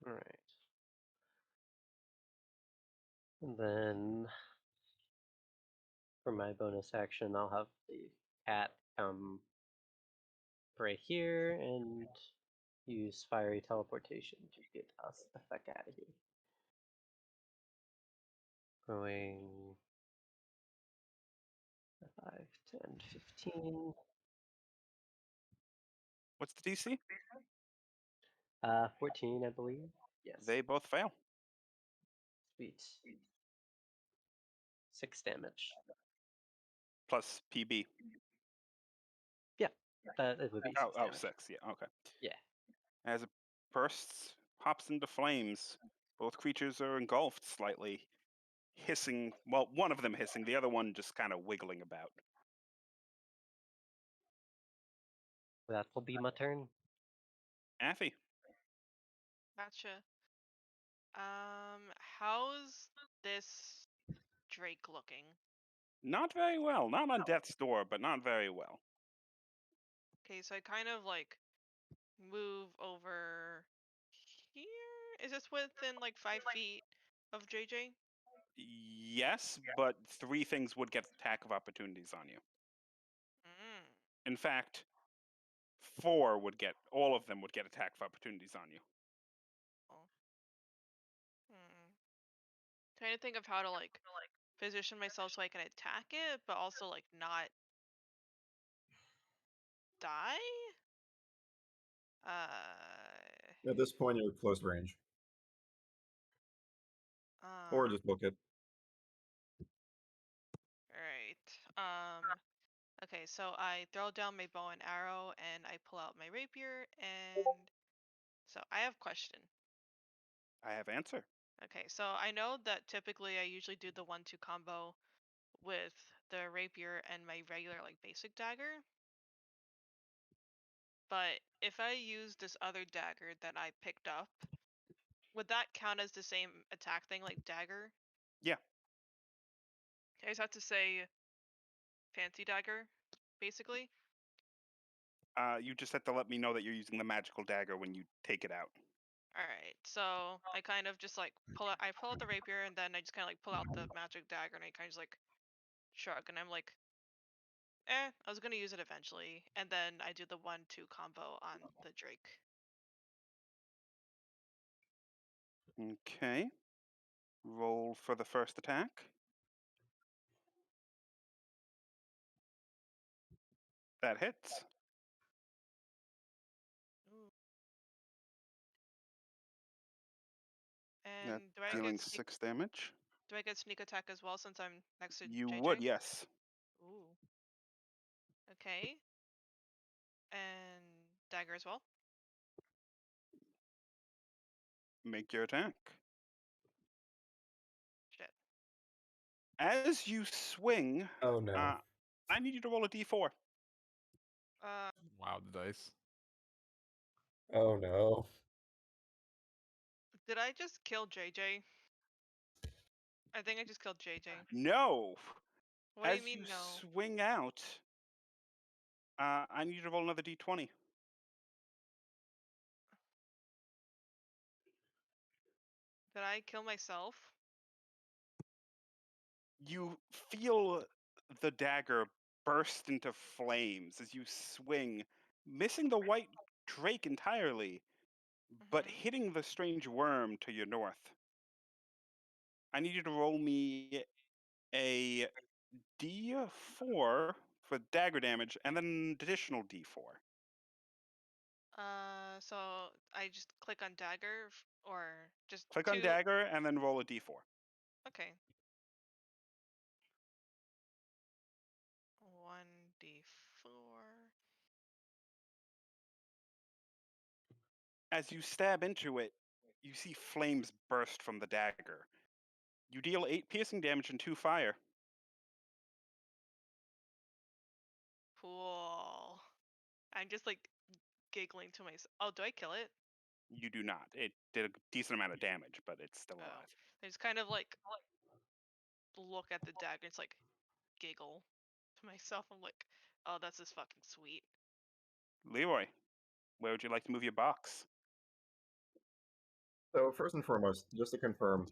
All right. And then for my bonus action, I'll have the cat come right here and use fiery teleportation to get us the fuck out of here. Going 5, 10, 15. What's the DC? 14, I believe. Yes. They both fail. Sweet. 6 damage. Plus PB. Yeah, it would be 6 Oh, damage. 6. Yeah, okay. Yeah. As it bursts, pops into flames, both creatures are engulfed slightly, hissing. Well, one of them hissing, the other one just kind of wiggling about. That will be my turn. Affy. Gotcha. How's this Drake looking? Not very well. Not on death's door, but not very well. Okay, so I kind of like move over here. Is this within like 5 feet of JJ? Yes, but 3 things would get attack of opportunities on you. Mm. In fact, 4 would get, all of them would get attack of opportunities on you. Trying to think of how to like position myself so I can attack it, but also like not die. At this point, you're close range, or just book it. Alright. Okay, so I throw down my bow and arrow and I pull out my rapier and so I have question. I have answer. Okay, so I know that typically I usually do the 1-2 combo with the rapier and my regular like basic dagger. But if I use this other dagger that I picked up, would that count as the same attack thing like dagger? Yeah. I just have to say fancy dagger, basically. You just have to let me know that you're using the magical dagger when you take it out. Alright, so I kind of just like pull out the rapier and then I just kinda like pull out the magic dagger and I kinda just like shrug and I'm like, I was gonna use it eventually. And then I do the 1-2 combo on the Drake. Okay. Roll for the first attack. That hits. Ooh. And That's do I dealing get 6 damage. do I get sneak attack as well since I'm next to You JJ? would, yes. Ooh. Okay. And dagger as well. Make your attack. Shit. As you swing, Oh no. I need you to roll a d4. Wow, the dice. Oh no. Did I just kill JJ? I think I just killed JJ. No. What do As you mean no? swing out, I need you to roll another d20. Did I kill myself? You feel the dagger burst into flames as you swing, missing the white drake entirely, but Mhm. hitting the strange worm to your north. I need you to roll me a d4 for dagger damage and then an additional d4. So I just click on dagger or just Click on dagger and then roll a d4. Okay. 1d4. As you stab into it, you see flames burst from the dagger. You deal 8 piercing damage and 2 fire. Cool. I'm just like giggling to myself. Oh, do I kill it? You do not. It did a decent amount of damage, but it's still Oh. alive. I just kind of like look at the dagger. It's like giggle to myself. I'm like, oh, that's just fucking sweet. Leroy, where would you like to move your box? So first and foremost, just to confirm,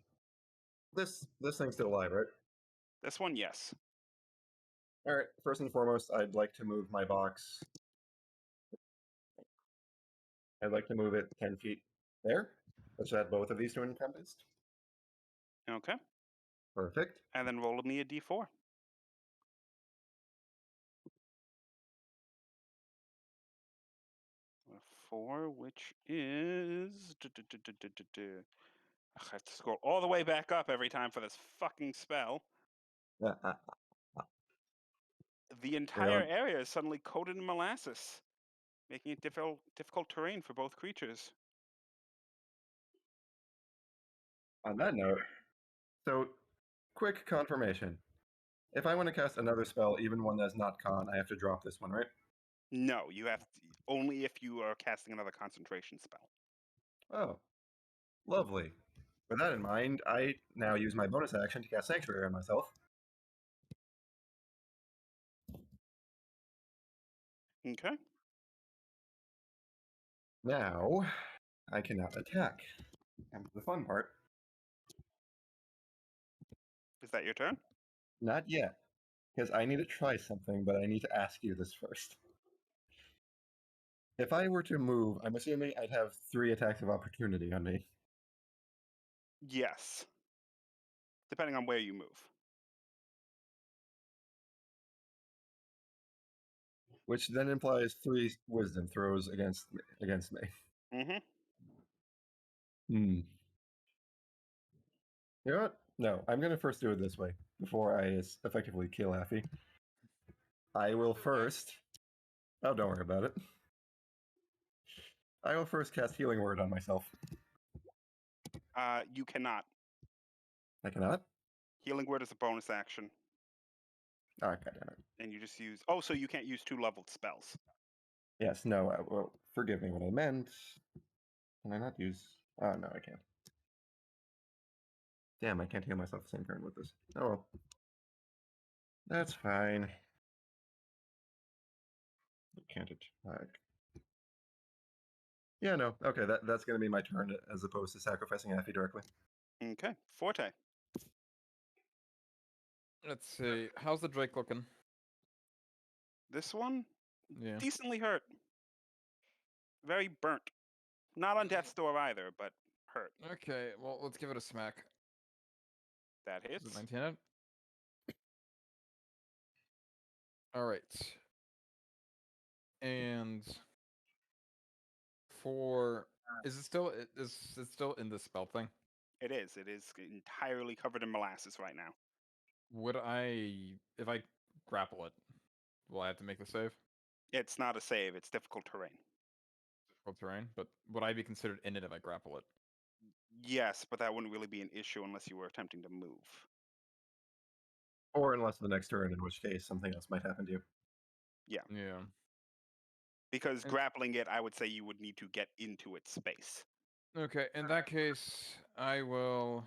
this thing's still alive, right? This one, yes. All right. First and foremost, I'd like to move my box. I'd like to move it 10 feet there. Let's add both of these to encompassed. Okay. Perfect. And then roll me a d4. A 4, which is... I have to scroll all the way back up every time for this fucking spell. Uh, The entire area is suddenly coated in molasses, making it difficult terrain for both creatures. on that note, so quick confirmation. If I want to cast another spell, even one that's not con, I have to drop this one, right? No, you have to, only if you are casting another concentration spell. Oh, lovely. With that in mind, I now use my bonus action to cast Sanctuary on myself. Okay. Now, I cannot attack. And the fun part. Is that your turn? Not yet, because I need to try something, but I need to ask you this first. If I were to move, I'm assuming I'd have 3 attacks of opportunity on me. Yes. Depending on where you move. Which then implies 3 wisdom throws against me. Mm-hmm. You know what? No, I'm going to first do it this way, before I effectively kill Affy. I will first... Oh, don't worry about it. I will first cast Healing Word on myself. You cannot. I cannot? Healing Word is a bonus action, Oh, God damn it. and you just use... Oh, so you can't use 2 leveled spells. Yes, no, well, forgive me what I meant. Can I not use... Oh, no, I can't. Damn, I can't heal myself the same turn with this. Oh, well. That's fine. I can't attack. Yeah, no. Okay, that's going to be my turn as opposed to sacrificing Affy directly. Okay. Forte. Let's see. How's the Drake looking? This one? Yeah. Decently hurt. Very burnt. Not on death's door either, but hurt. Okay, well, let's give it a smack. That Is hits. it 19 it? Alright. And for... Is it still in this spell thing? It is. It is entirely covered in molasses right now. Would I... If I grapple it, will I have to make the save? It's not a save. It's difficult terrain. Difficult terrain? But would I be considered in it if I grapple it? Yes, but that wouldn't really be an issue unless you were attempting to move. Or unless the next turn, in which case something else might happen to you. Yeah. Yeah. Because And- grappling it, I would say you would need to get into its space. Okay, in that case, I will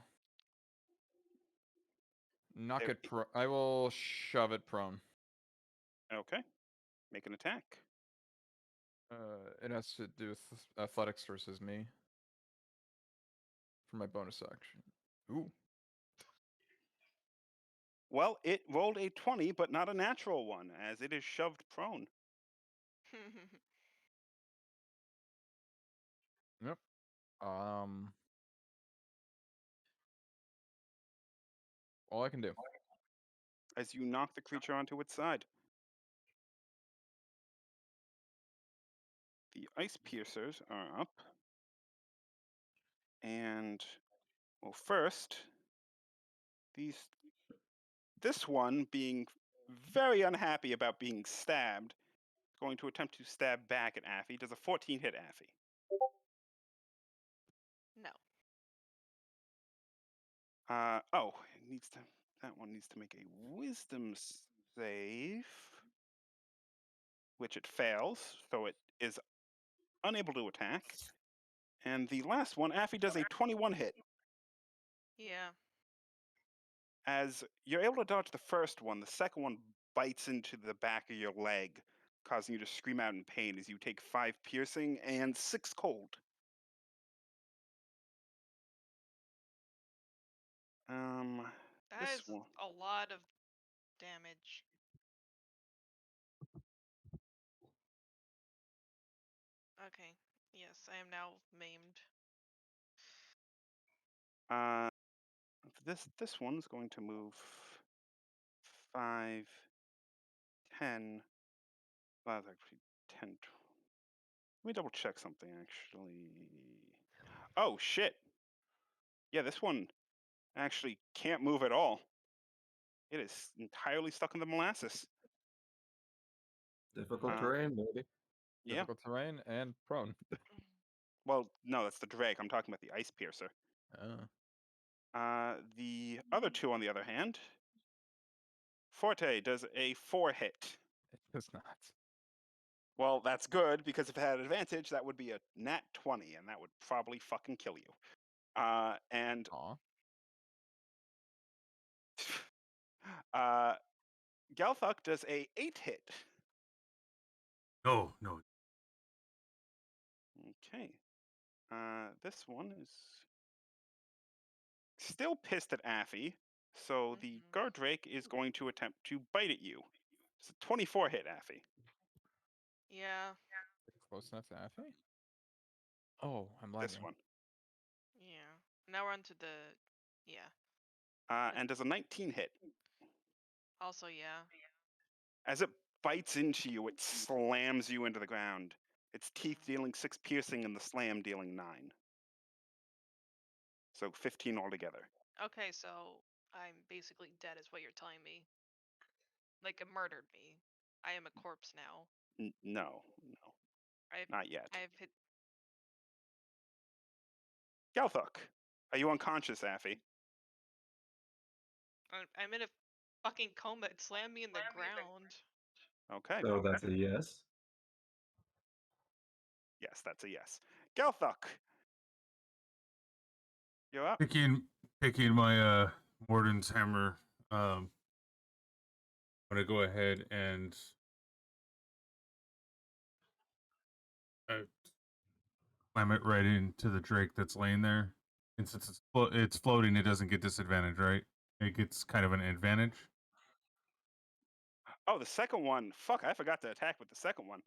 knock There- it pro- I will shove it prone. Okay. Make an attack. It has to do with athletics versus me. For my bonus action. Ooh. Well, it rolled a 20, but not a natural one, as it is shoved prone. Yep. All I can do. As you knock the creature onto its side. the ice piercers are up. And, well, first, this one, being very unhappy about being stabbed, is going to attempt to stab back at Affy. Does a 14 hit Affy? No. That one needs to make a wisdom save, which it fails, so it is unable to attack. And the last one, Affy does a 21 hit. Yeah. As you're able to dodge the first one, the second one bites into the back of your leg, causing you to scream out in pain as you take 5 piercing and 6 cold. That This is one. a lot of damage. Okay. Yes, I am now maimed. This one's going to move 5, 10. Well, that's actually 10. Let me double check something, actually. Oh, shit. Yeah, this one actually can't move at all. It is entirely stuck in the molasses. Difficult terrain, maybe. Yeah. Difficult terrain and prone. Well, no, that's the Drake. I'm talking about the ice piercer. The other two, on the other hand, Forte does a 4 hit. It does not. Well, that's good, because if it had advantage, that would be a nat 20, and that would probably fucking kill you. And Aw. Galthuk does a 8 hit. No. Okay. This one is still pissed at Affy, so the guard Drake is going to attempt to bite at you. It's a 24 hit, Affy. Yeah. Close enough to Affy? Oh, I'm This lagging. one. Yeah. Now we're on to the... Yeah. And does a 19 hit. Also, yeah. As it bites into you, it slams you into the ground. Its teeth dealing 6 piercing and the slam dealing 9. So 15 altogether. Okay, so I'm basically dead is what you're telling me. Like, it murdered me. I am a corpse now. No, not yet. I've hit... Galthuk, are you unconscious, Affy? I'm in a fucking coma. It slammed me in the ground. Okay. So that's a yes. Yes, that's a yes. Galthuk, you're up. Picking my Warden's hammer. I'm gonna go ahead and slam it right into the Drake that's laying there. And since it's floating, it doesn't get disadvantage, right? It gets kind of an advantage. Oh, the second one. Fuck, I forgot to attack with the second one.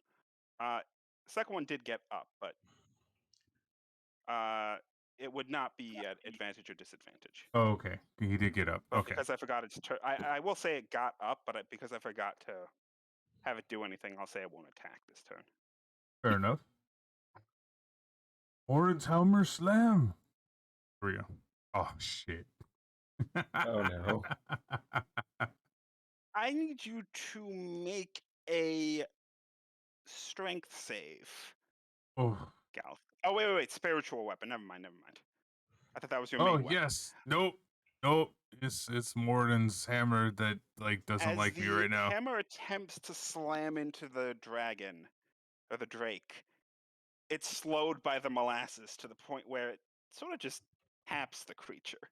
Second one did get up, but it would not be at advantage or disadvantage. Oh, okay. He did get up. But Okay. because I forgot its turn, I will say it got up, but because I forgot to have it do anything, I'll say it won't attack this turn. Fair enough. Warden's hammer slam. Here we go. Oh shit. Oh no. I need you to make a strength save, Oh. Gal. Oh, wait. Spiritual weapon. Never mind. I thought that was your main weapon. Yes. Nope. It's Morden's hammer that doesn't As like me right now. the hammer attempts to slam into the dragon, or the Drake, it's slowed by the molasses to the point where it sort of just taps the creature.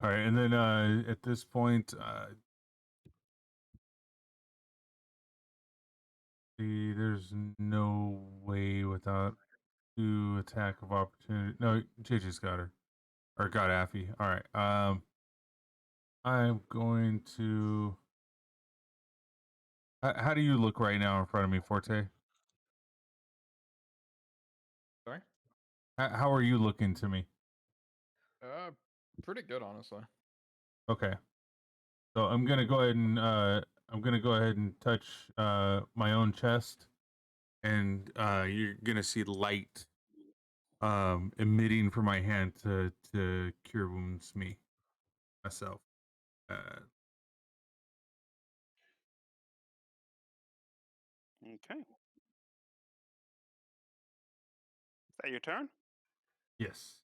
All right, and then at this point, there's no way without 2 attack of opportunity. No, JJ's got her, or got Affy. All right. I'm going to. How do you look right now in front of me, Forte? Sorry? How are you looking to me? Pretty good, honestly. Okay. So I'm gonna go ahead and I'm gonna go ahead and touch my own chest, and you're gonna see light emitting from my hand to cure wounds myself. Okay. Is that your turn? Yes.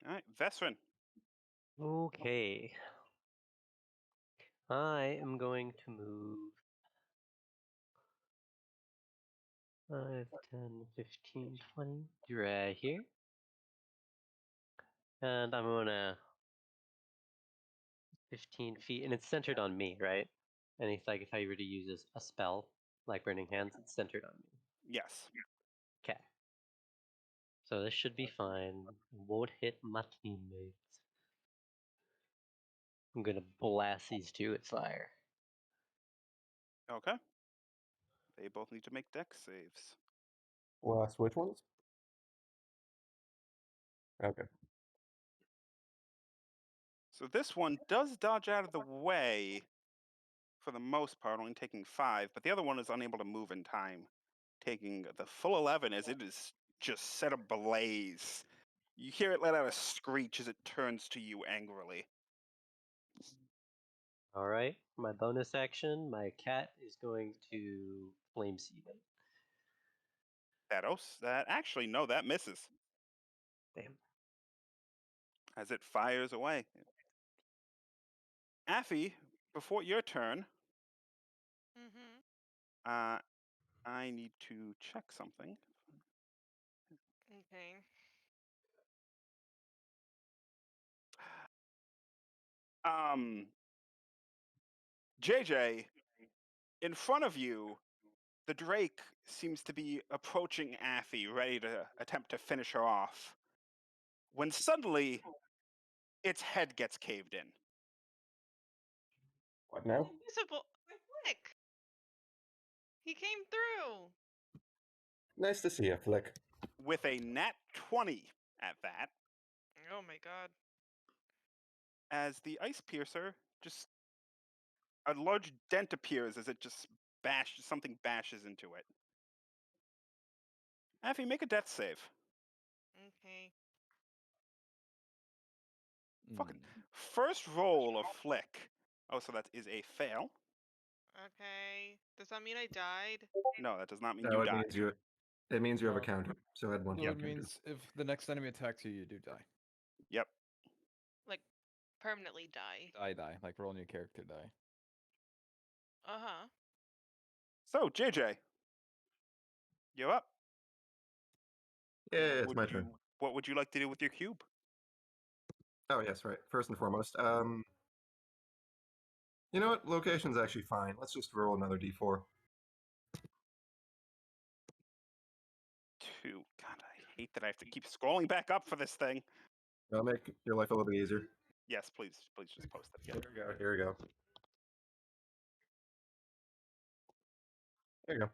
All right, Vesrin. Okay. I am going to move 5, 10, 15, 20 right here. And I'm gonna 15 feet, and it's centered on me, right? And it's like if I were to use a spell, like Burning Hands, it's centered on me. Yes. Okay. So this should be fine. Won't hit my teammates. I'm gonna blast these two with fire. Okay. They both need to make dex saves. Last which ones? Okay. So this one does dodge out of the way for the most part, only taking 5, but the other one is unable to move in time, taking the full 11 as it is just set ablaze. You hear it let out a screech as it turns to you angrily. Alright, my bonus action, my cat is going to flame seed it. That actually, no, that misses Damn. as it fires away. Affy, before your turn, Mm-hmm. I need to check something. Okay. JJ, in front of you, the Drake seems to be approaching Affy, ready to attempt to finish her off, when suddenly its head gets caved in. What now? Invisible. Flick. He came through. Nice to see you, Flick. With a nat 20 at that, Oh my god. as the ice piercer just a large dent appears as it just something bashes into it. Affy, make a death save. Okay. Fucking Mm. first roll of Flick. Oh, so that is a fail. Okay. Does that mean I died? No, that does not mean No, you it die. means you. It means you have a No. counter. So add 1 So to it the counter. means if the next enemy attacks you, you do die. Yep. Like, permanently die. Die. Like roll new character die. Uh-huh. So, JJ, you're up. Yeah, it's my turn. What would you like to do with your cube? Oh yes, right. First and foremost, you know what? Location's actually fine. Let's just roll another d4. 2. God, I hate that I have to keep scrolling back up for this thing. That'll make your life a little bit easier. Yes, please just post it again. Here we go. Here we go. There you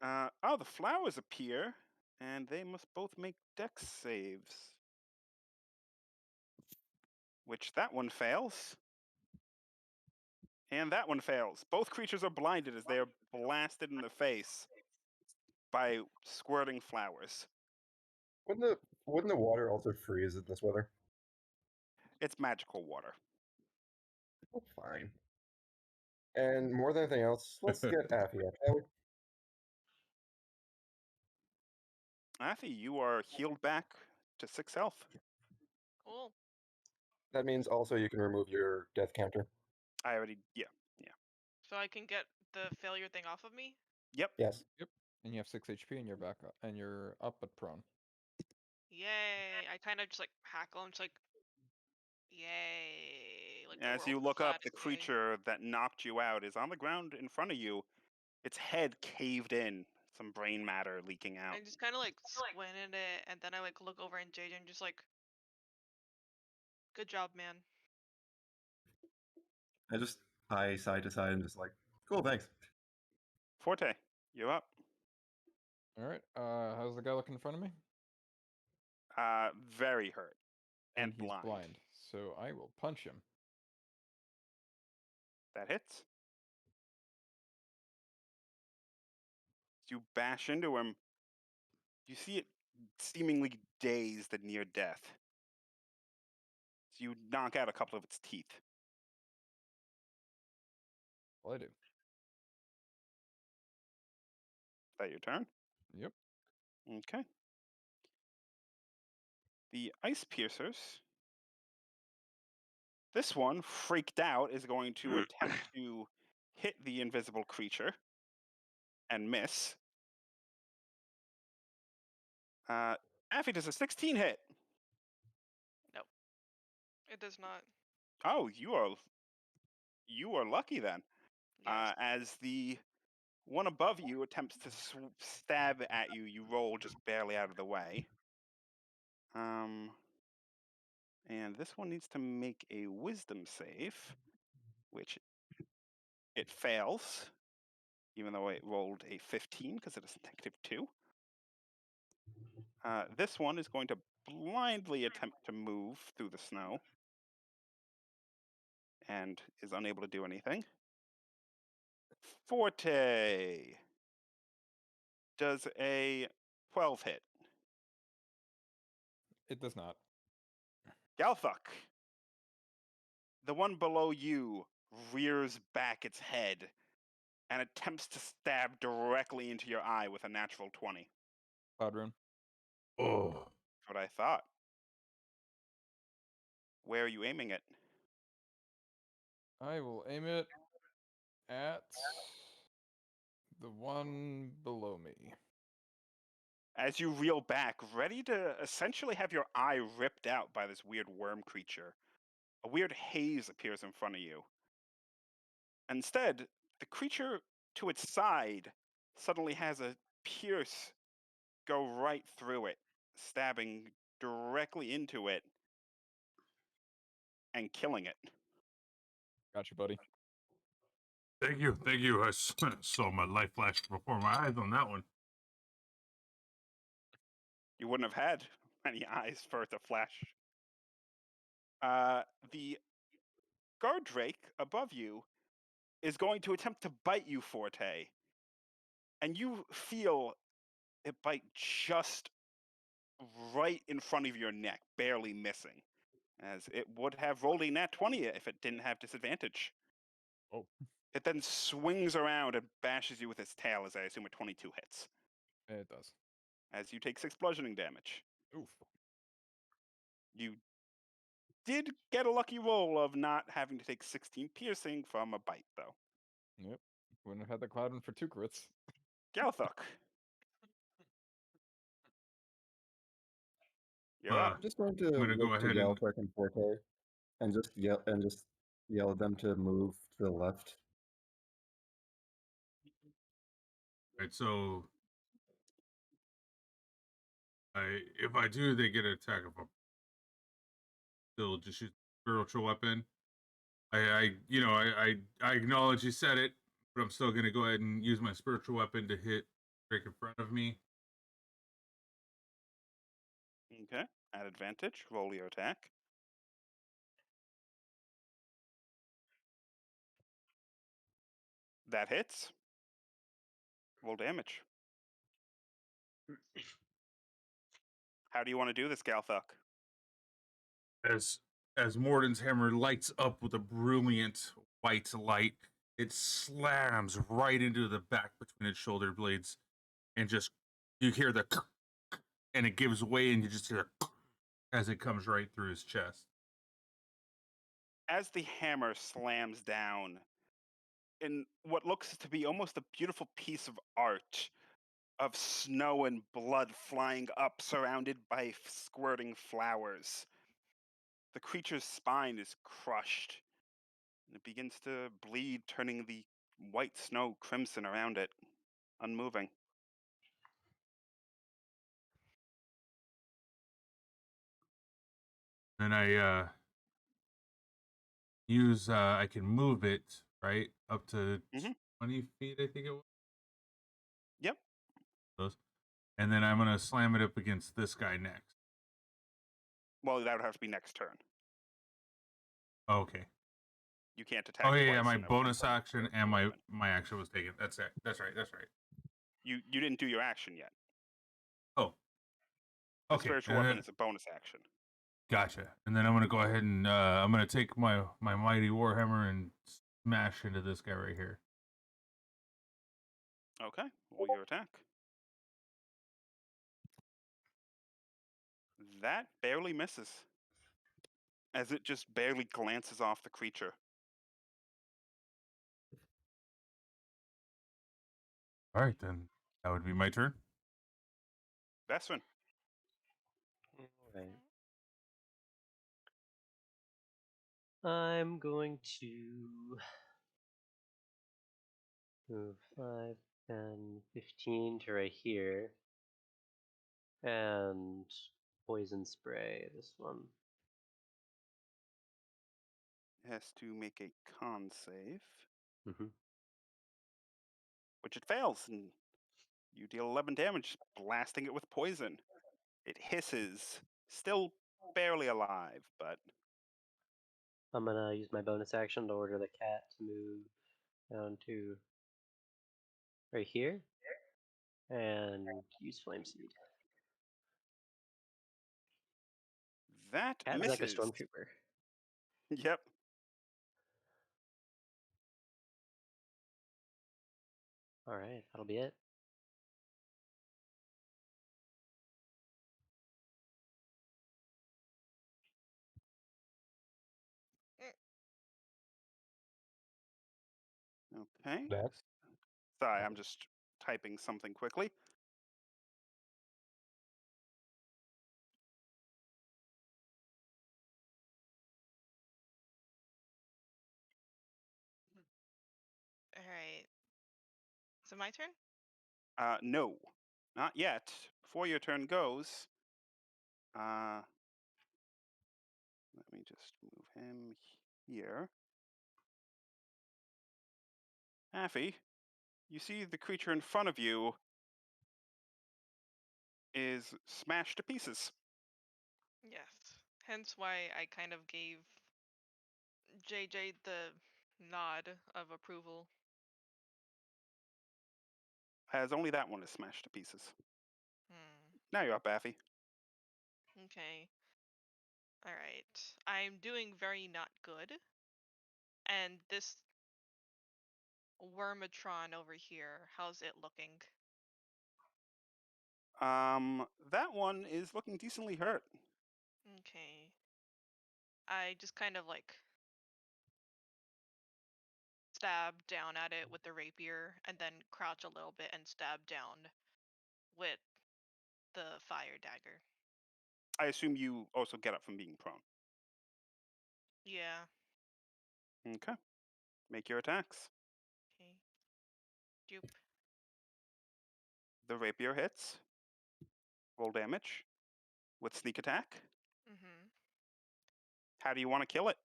go. Oh, the flowers appear, and they must both make dex saves. Which that one fails. And that one fails. Both creatures are blinded as they are blasted in the face by squirting flowers. Wouldn't the water also freeze in this weather? It's magical water. Oh, fine. And more than anything else, let's get Affy up, shall we? Affy, you are healed back to 6 health. Cool. That means also you can remove your death counter. I already, yeah. So I can get the failure thing off of me? Yep. Yes. And you have 6 HP and you're back up, and you're up but prone. Yay. I kind of just like hackle and just like, yay. Like the As you world's look up, the saddest day. creature that knocked you out is on the ground in front of you. Its head caved in, some brain matter leaking out. I just kind of like squint at it, and then I like look over and JJ and just like, good job, man. I just eye side to side and just like, cool, thanks. Forte, you're up. Alright, how's the guy looking in front of me? Very hurt. And he's blind. blind. So I will punch him. That hits. you bash into him, you see it seemingly dazed and near death. So you knock out a couple of its teeth. Well, I do. Is that your turn? Yep. Okay. The ice piercers. This one, freaked out, is going to attempt to hit the invisible creature and miss. Affy, does a 16 hit? It does not. Oh, you are lucky then. Yes. As the one above you attempts to stab at you, you roll just barely out of the way. And this one needs to make a wisdom save, which it fails, even though it rolled a 15 because it is -2. This one is going to blindly attempt to move through the snow and is unable to do anything. Forte does a 12 hit. It does not. Galthuk, the one below you, rears back its head and attempts to stab directly into your eye with a natural 20. Cloud rune. Oh. That's what I thought. Where are you aiming it? I will aim it at the one below me. As you reel back, ready to essentially have your eye ripped out by this weird worm creature, a weird haze appears in front of you. Instead, the creature to its side suddenly has a pierce go right through it, stabbing directly into it and killing it. Gotcha, buddy. Thank you. I saw my life flash before my eyes on that one. You wouldn't have had many eyes for it to flash. The guard drake above you is going to attempt to bite you, Forte. And you feel it bite just right in front of your neck, barely missing, as it would have rolled a nat 20 if it didn't have disadvantage. Oh. It then swings around and bashes you with its tail, as I assume a 22 hits, It does. as you take 6 bludgeoning damage. Oof. You did get a lucky roll of not having to take 16 piercing from a bite, though. Yep. Wouldn't have had the cloud rune for 2 crits. Galthuk, you're up. I'm just going to I'm gonna go look to ahead and- Galthuk and Forte and just yell at them to move to the left. Right, so if I do, they get an attack of a still just use spiritual weapon. I acknowledge you said it, but I'm still gonna go ahead and use my spiritual weapon to hit Drake in front of me. Okay, at advantage, roll your attack. That hits. Roll damage. How do you want to do this, Galthuk? As Morden's hammer lights up with a brilliant white light, it slams right into the back between its shoulder blades, and just you hear the and it gives way, and you just hear as it comes right through his chest. As the hammer slams down, in what looks to be almost a beautiful piece of art of snow and blood flying up, surrounded by squirting flowers, the creature's spine is crushed, and it begins to bleed, turning the white snow crimson around it, unmoving. And I I can move it right up to Mhm. 20 feet, I think it was. Yep. And then I'm gonna slam it up against this guy next. Well, that would have to be next turn. Okay. You can't attack. Oh yeah, twice my in a bonus turn. action and my action was taken. That's it. That's right. You didn't do your action yet. Oh. The Okay. spiritual and weapon then- is a bonus action. Gotcha. And then I'm gonna go ahead and I'm gonna take my mighty warhammer and smash into this guy right here. Okay, roll your attack. That barely misses, as it just barely glances off the creature. All right, then that would be my turn. Bestrin. Alright. I'm going to move 5, 10, 15 to right here. And poison spray this one. It has to make a con save, Mm-hmm. which it fails, and you deal 11 damage, blasting it with poison. It hisses, still barely alive, but I'm gonna use my bonus action to order the cat to move down to right here and use flame seed. that Cat is misses. like a stormtrooper. Yep. Alright, that'll be it. Okay. Next. Sorry, I'm just typing something quickly. All right. So my turn? No, not yet. Before your turn goes, let me just move him here. Affy, you see the creature in front of you is smashed to pieces. Yes. Hence why I kind of gave JJ the nod of approval. As only that one is smashed to pieces. Hmm. Now you're up, Affy. Okay. All right. I'm doing very not good. And this Wormatron over here, how's it looking? That one is looking decently hurt. Okay. I just kind of like stab down at it with the rapier and then crouch a little bit and stab down with the fire dagger. I assume you also get up from being prone. Yeah. Okay. Make your attacks. Okay. Dupe. The rapier hits. Roll damage. With sneak attack. Mm-hmm. How do you want to kill it?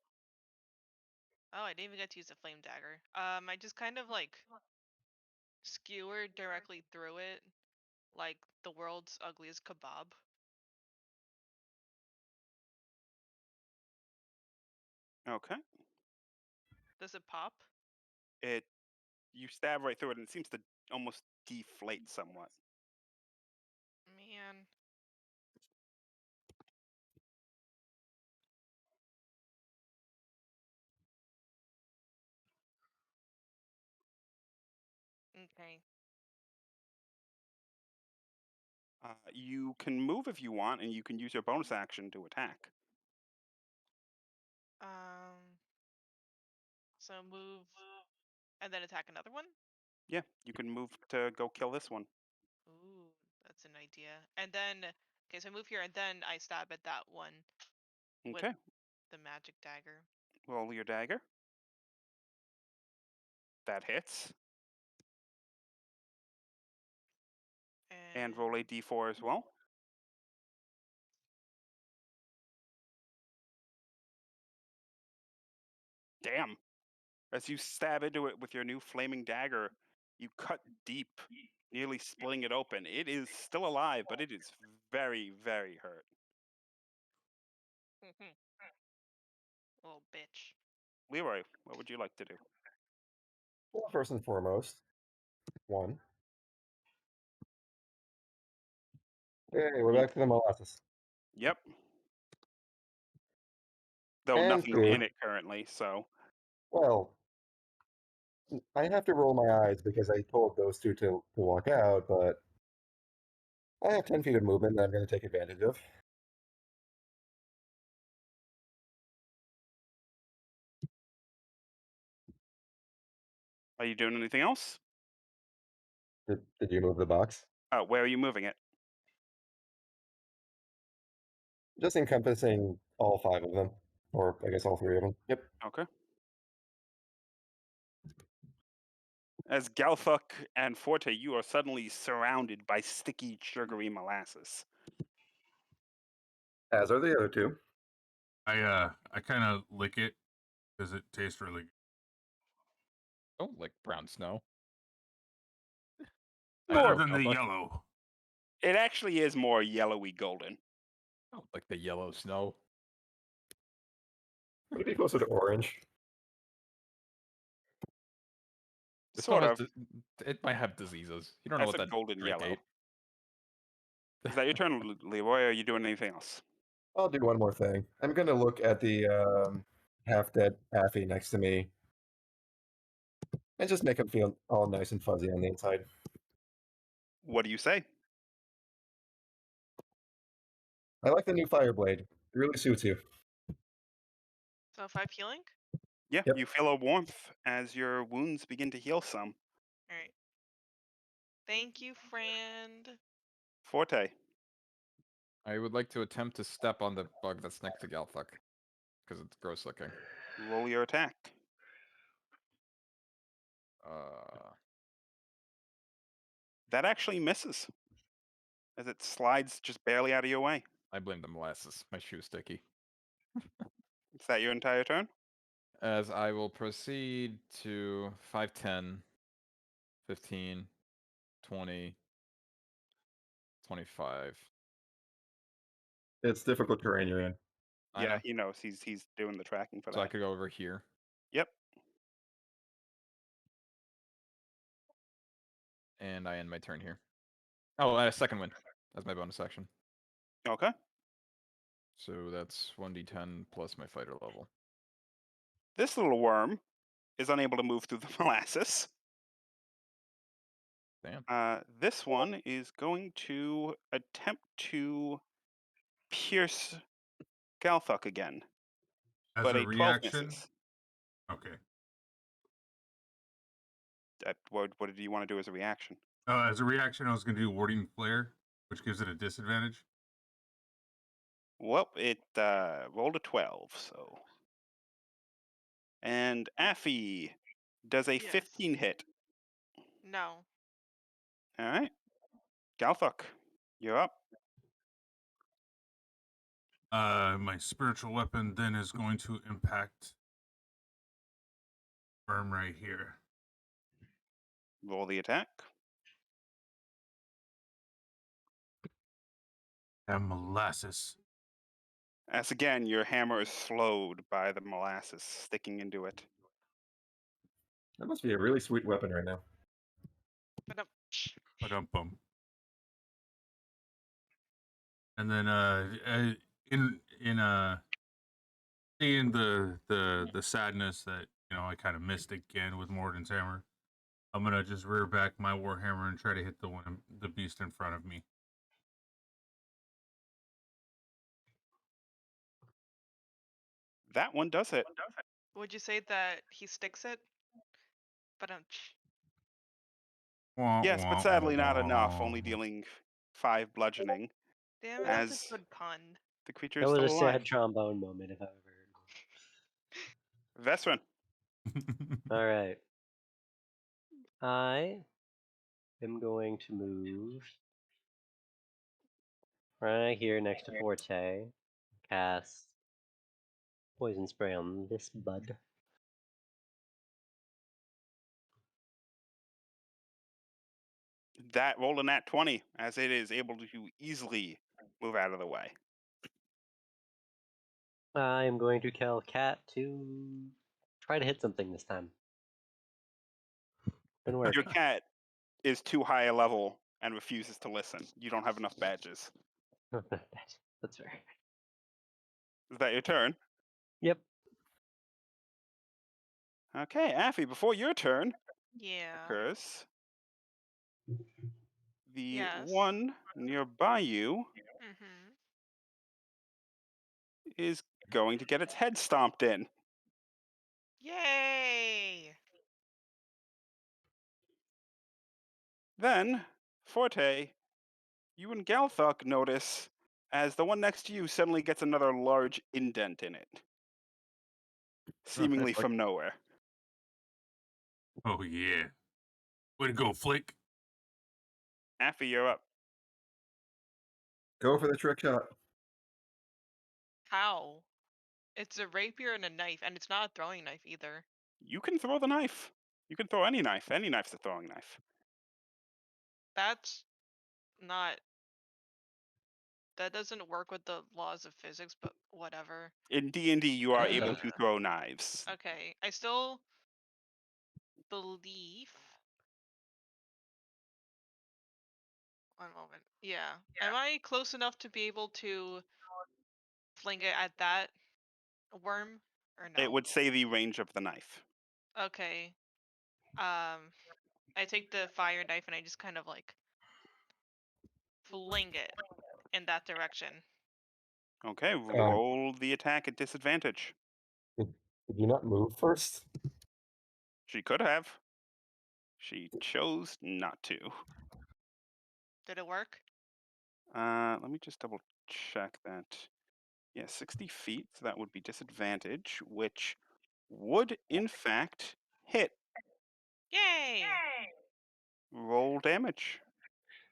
Oh, I didn't even get to use the flame dagger. I just kind of like skewer directly through it, like the world's ugliest kebab. Okay. Does it pop? You stab right through it, and it seems to almost deflate somewhat. Man. Okay. You can move if you want, and you can use your bonus action to attack. So move and then attack another one? Yeah, you can move to go kill this one. Ooh, that's an idea. And then, okay, so I move here and then I stab at that one with Okay. the magic dagger. Roll your dagger. That hits. And roll a d4 as well. Damn. As you stab into it with your new flaming dagger, you cut deep, nearly splitting it open. It is still alive, but it is very, very hurt. Little bitch. Leroy, what would you like to do? Well, first and foremost, one, Hey, we're back to the molasses. Yep. Though And nothing's food. in it currently, so Well, I have to roll my eyes because I told those two to walk out, but I have 10 feet of movement that I'm going to take advantage of. are you doing anything else? Did you move the box? Oh, where are you moving it? Just encompassing all 5 of them. Or I guess all 3 of them. Yep. Okay. As Galthuk and Forte, you are suddenly surrounded by sticky, sugary molasses. As are the other 2. I kind of lick it because it tastes really good. Don't like brown snow. Other know, than the Galthuk. yellow. It actually is more yellowy golden. I don't like the yellow snow. Would it be closer to orange? The Sort snow of. it might have diseases. You don't know That's what a that golden drink yellow. ate. Is that your turn, Leroy? Or are you doing anything else? I'll do one more thing. I'm going to look at the half-dead Affy next to me and just make him feel all nice and fuzzy on the inside. What do you say? I like the new fire blade. It really suits you. So 5 healing? Yeah, Yep. you feel a warmth as your wounds begin to heal some. Alright. Thank you, friend. Forte. I would like to attempt to step on the bug that's next to Galthuk. Because it's gross looking. Roll your attack. That actually misses. As it slides just barely out of your way. I blame the molasses. My shoe's sticky. Is that your entire turn? As I will proceed to 5, 10, 15, 20, 25. It's difficult terrain you're in. I Yeah, know. he knows. He's doing the tracking for So I that. could go over here. Yep. And I end my turn here. Oh, a second win. That's my bonus action. Okay. So that's 1d10 plus my fighter level. This little worm is unable to move through the molasses. Damn. This one is going to attempt to pierce Galthuk again. As But a a 12 reaction. misses. Okay. What did you want to do as a reaction? As a reaction, I was going to do warding flare, which gives it a disadvantage. Well, it rolled a 12, so. And Affy does a Yes. 15 hit. No. All right. Galthuk, you're up. My spiritual weapon then is going to impact worm right here. Roll the attack. And molasses. As again, your hammer is slowed by the molasses sticking into it. That must be a really sweet weapon right now. Ba-dum-bum. And then in seeing the sadness that I kind of missed again with Morden's hammer, I'm gonna just rear back my warhammer and try to hit the beast in front of me. That one does hit. Would you say that he sticks it? But Yes, but sadly not enough, only dealing 5 bludgeoning. damn it, As that's a good pun. the creature That is was still a alive. sad trombone moment if I've ever heard Vesrin. one. All right. I am going to move right here next to Forte. Cast poison spray on this bud. That rolled a nat 20, as it is able to easily move out of the way. I am going to tell Cat to try to hit something this time. Didn't work. Your cat is too high a level and refuses to listen. You don't have enough badges. That's fair. Is that your turn? Yep. Okay, Affy, before your turn Yeah. occurs, the Yes. one nearby you Mm-hmm. is going to get its head stomped in. Yay! Then, Forte, you and Galthok notice as the one next to you suddenly gets another large indent in it, seemingly like- from nowhere. Oh yeah. Way to go, Flick. Affy, you're up. Go for the trick shot. How? It's a rapier and a knife, and it's not a throwing knife either. You can throw the knife. You can throw any knife. Any knife's a throwing knife. That's not. That doesn't work with the laws of physics, but whatever. In D&D, you are able to throw knives. Okay, I still believe. One moment. Yeah. Am I close enough to be able to fling it at that worm, or no? It would say the range of the knife. Okay. I take the fire knife and I just kind of like fling it in that direction. Okay, roll the attack at disadvantage. Did you not move first? She could have. She chose not to. Did it work? Let me just double check that. Yeah, 60 feet, so that would be disadvantage, which would, in fact, hit. Yay! Roll damage.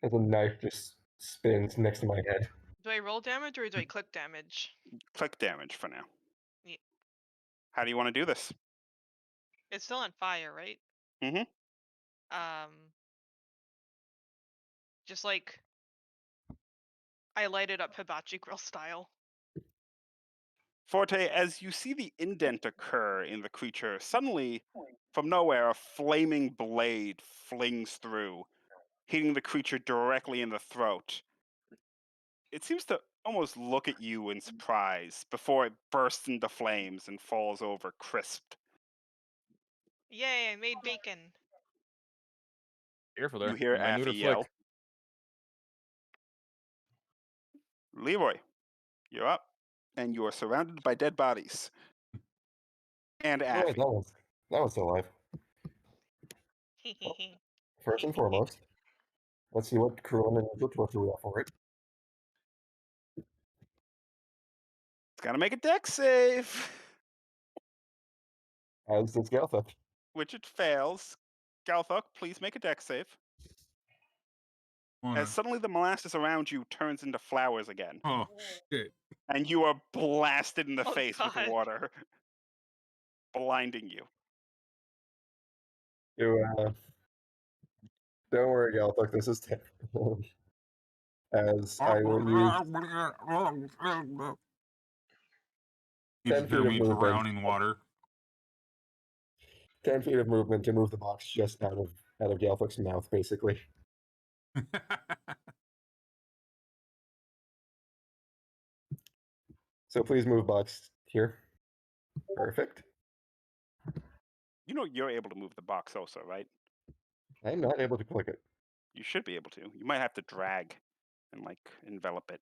As a knife just spins next to my head. Do I roll damage or do I click damage? Click damage for now. Yeah. How do you want to do this? It's still on fire, right? Mhm. Just like I light it up hibachi grill style. Forte, as you see the indent occur in the creature, suddenly, from nowhere, a flaming blade flings through, hitting the creature directly in the throat. It seems to almost look at you in surprise before it bursts into flames and falls over crisped. Yay, I made bacon. Careful there. You hear might need a Affy flick. yell. Leroy, you're up, and you are surrounded by dead bodies. And Oh, Affy. wait, that one's still alive. First and foremost, let's see what cruel and unusual torture we offer it. It's gotta make a dex save, As does Galthuk. which it fails. Galthuk, please make a dex save. Wanna- As suddenly the molasses around you turns into flowers again, Oh shit. and you are blasted in the Oh, face with God. water, blinding you. Don't worry, Galthuk, this is terrible. As I will use He's 10 feet gonna of be movement. drowning water. 10 feet of movement to move the box just out of Galthuk's mouth, basically. So please move box here. Perfect. You know you're able to move the box also, right? I'm not able to click it. You should be able to. You might have to drag and like envelop it.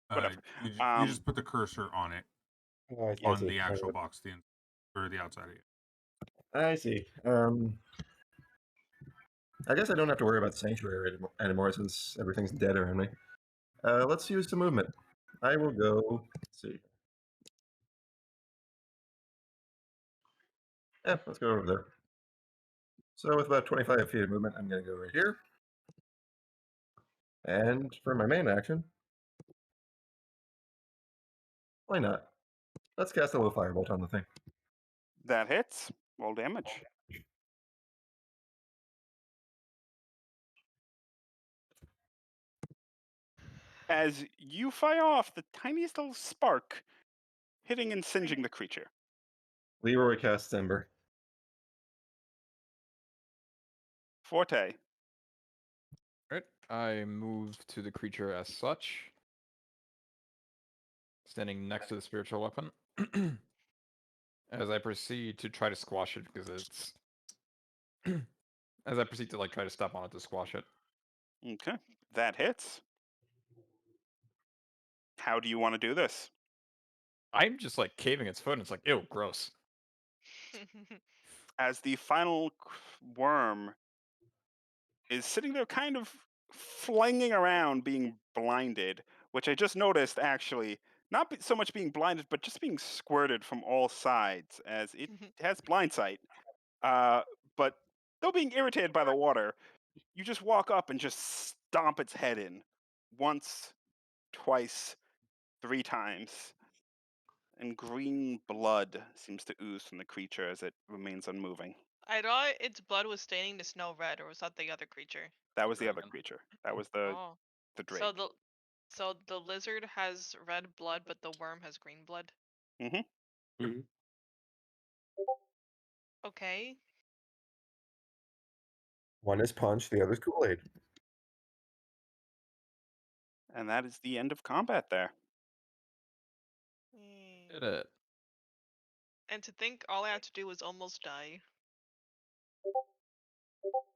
Whatever. You just put the cursor on it, Oh, I on see. the actual box, or the outside of it. I see. I guess I don't have to worry about sanctuary anymore since everything's dead around me. Let's use some movement. I will go. Let's see. Yeah, let's go over there. So with about 25 feet of movement, I'm going to go right here. And for my main action, why not? Let's cast a little firebolt on the thing. That hits. Roll damage. As you fire off the tiniest little spark, hitting and singeing the creature. Leroy casts Ember. Forte, Right. I move to the creature as such, standing next to the spiritual weapon, as I proceed to try to squash it because it's. As I proceed to try to step on it to squash it. Okay, that hits. How do you want to do this? I'm just caving its foot, and it's like, ew, gross. As the final worm is sitting there kind of flinging around being blinded, which I just noticed actually, not so much being blinded, but just being squirted from all sides as it has blind sight. But though being irritated by the water, you just walk up and just stomp its head in once, twice, 3 times. And green blood seems to ooze from the creature as it remains unmoving. I thought its blood was staining the snow red, or was that the other creature? That was the other Dragon. creature. That was the Oh, drake. so the lizard has red blood, but the worm has green blood. Mm-hmm. Okay. One is punch, the other's Kool-Aid. And that is the end of combat there. Did it. And to think all I had to do was almost die.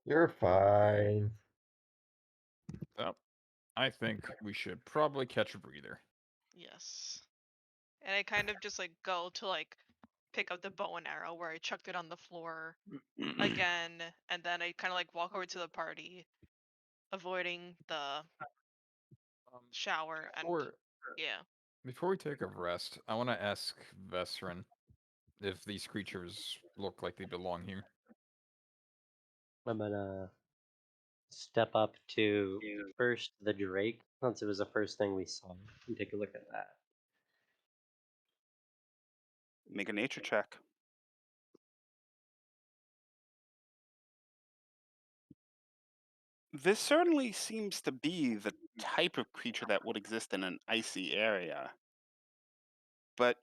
You're fine. So, I think we should probably catch a breather. Yes. And I kind of just go to pick up the bow and arrow where I chucked it on the floor again, and then I kind of walk over to the party, avoiding the shower and yeah. Before we take a rest, I want to ask Vesrin if these creatures look like they belong here. I'm gonna step up to first the drake, since it was the first thing we saw, and take a look at that. Make a nature check. This certainly seems to be the type of creature that would exist in an icy area. But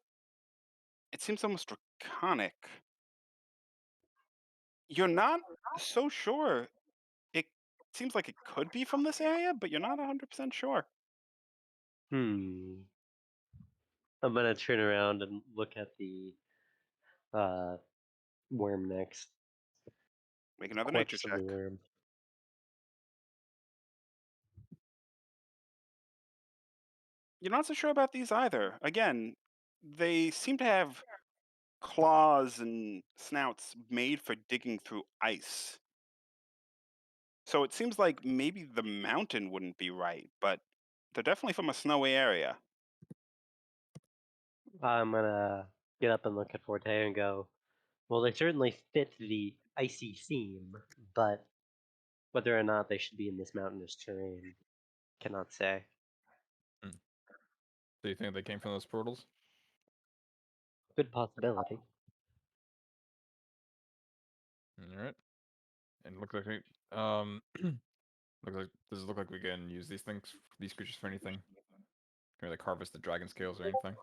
it seems almost draconic. You're not so sure. It seems like it could be from this area, but you're not 100% sure. I'm gonna turn around and look at the worm next. Make another nature Corpse of check. the worm. You're not so sure about these either. Again, they seem to have claws and snouts made for digging through ice. So it seems like maybe the mountain wouldn't be right, but they're definitely from a snowy area. I'm gonna get up and look at Forte and go, well, they certainly fit the icy theme, but whether or not they should be in this mountainous terrain, cannot say. Do you think they came from those portals? Good possibility. All right. And look like does it look like we can use these creatures for anything? Can we harvest the dragon scales or anything?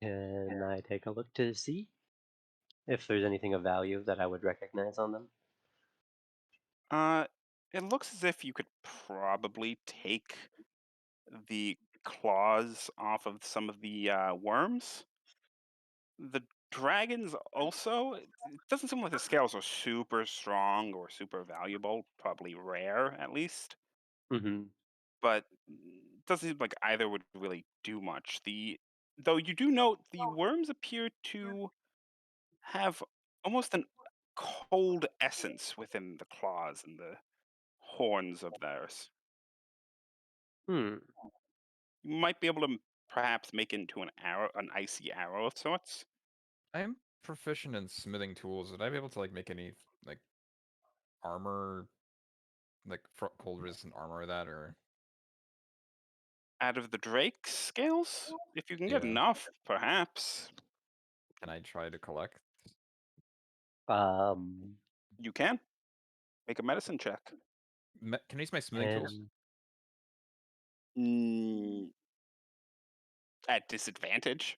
Can I take a look to see if there's anything of value that I would recognize on them? It looks as if you could probably take the claws off of some of the worms. The dragons also, it doesn't seem like the scales are super strong or super valuable, probably rare at least, Mm-hmm. but it doesn't seem like either would really do much. Though you do note the worms appear to have almost an cold essence within the claws and the horns of theirs. Hmm. You might be able to perhaps make into an icy arrow of sorts. I am proficient in smithing tools. Would I be able to make any armor, cold resistant armor or that, or Out of the drake scales, if you can get Yeah. enough, perhaps can I try to collect? you can make a medicine check. Can I use my smithing tools? At disadvantage.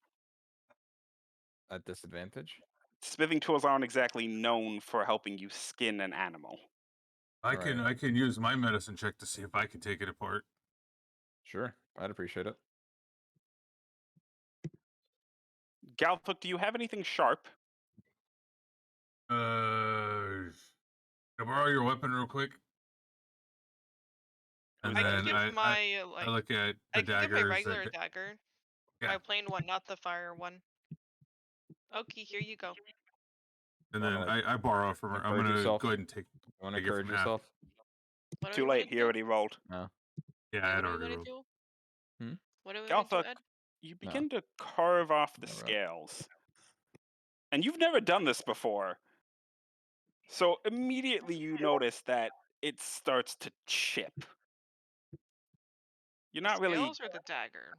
At disadvantage? Smithing tools aren't exactly known for helping you skin an animal. I Alright. can use my medicine check to see if I can take it apart. Sure, I'd appreciate it. Galthuk, do you have anything sharp? Can I borrow your weapon real quick? And I can then give I my look at the I can give my daggers. regular dagger. Yeah. My plain one, not the fire one. Okay, here you go. And Wanna, then like, I borrow from her. I'm encourage gonna yourself? go ahead and take You want to take it from encourage Afi. yourself? What are Too we late. gonna He do? already rolled. No. Yeah, Wait, I had what are we already gonna rolled. do? Hmm? What are we gonna do, Galthuk, Ed? you No. begin to carve off the Alright. scales. And you've never done this before. So immediately you notice that it starts to chip. You're not really Scales or the dagger?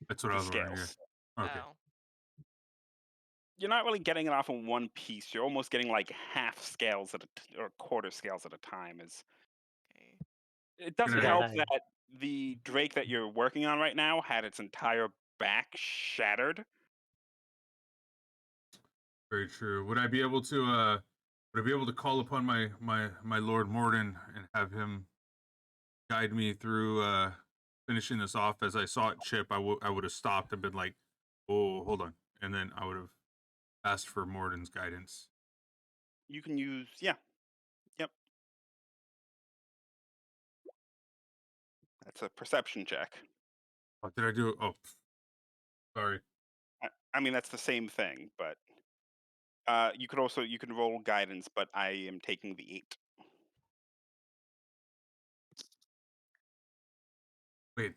That's what the I was wondering. scales. Yeah. Okay. Oh. You're not really getting it off in one piece. You're almost getting like half scales at or quarter scales at a time. Okay. It doesn't Gonna- help That I- that the drake that you're working on right now had its entire back shattered. Very true. Would I be able to call upon my Lord Morden and have him guide me through finishing this off? As I saw it chip, I would have stopped and been like, "Oh, hold on," and then I would have asked for Morden's guidance. You can use, yeah. Yep. That's a perception check. Oh, did I do it? Oh, sorry. I mean, that's the same thing, but you can roll guidance, but I am taking the 8. Wait,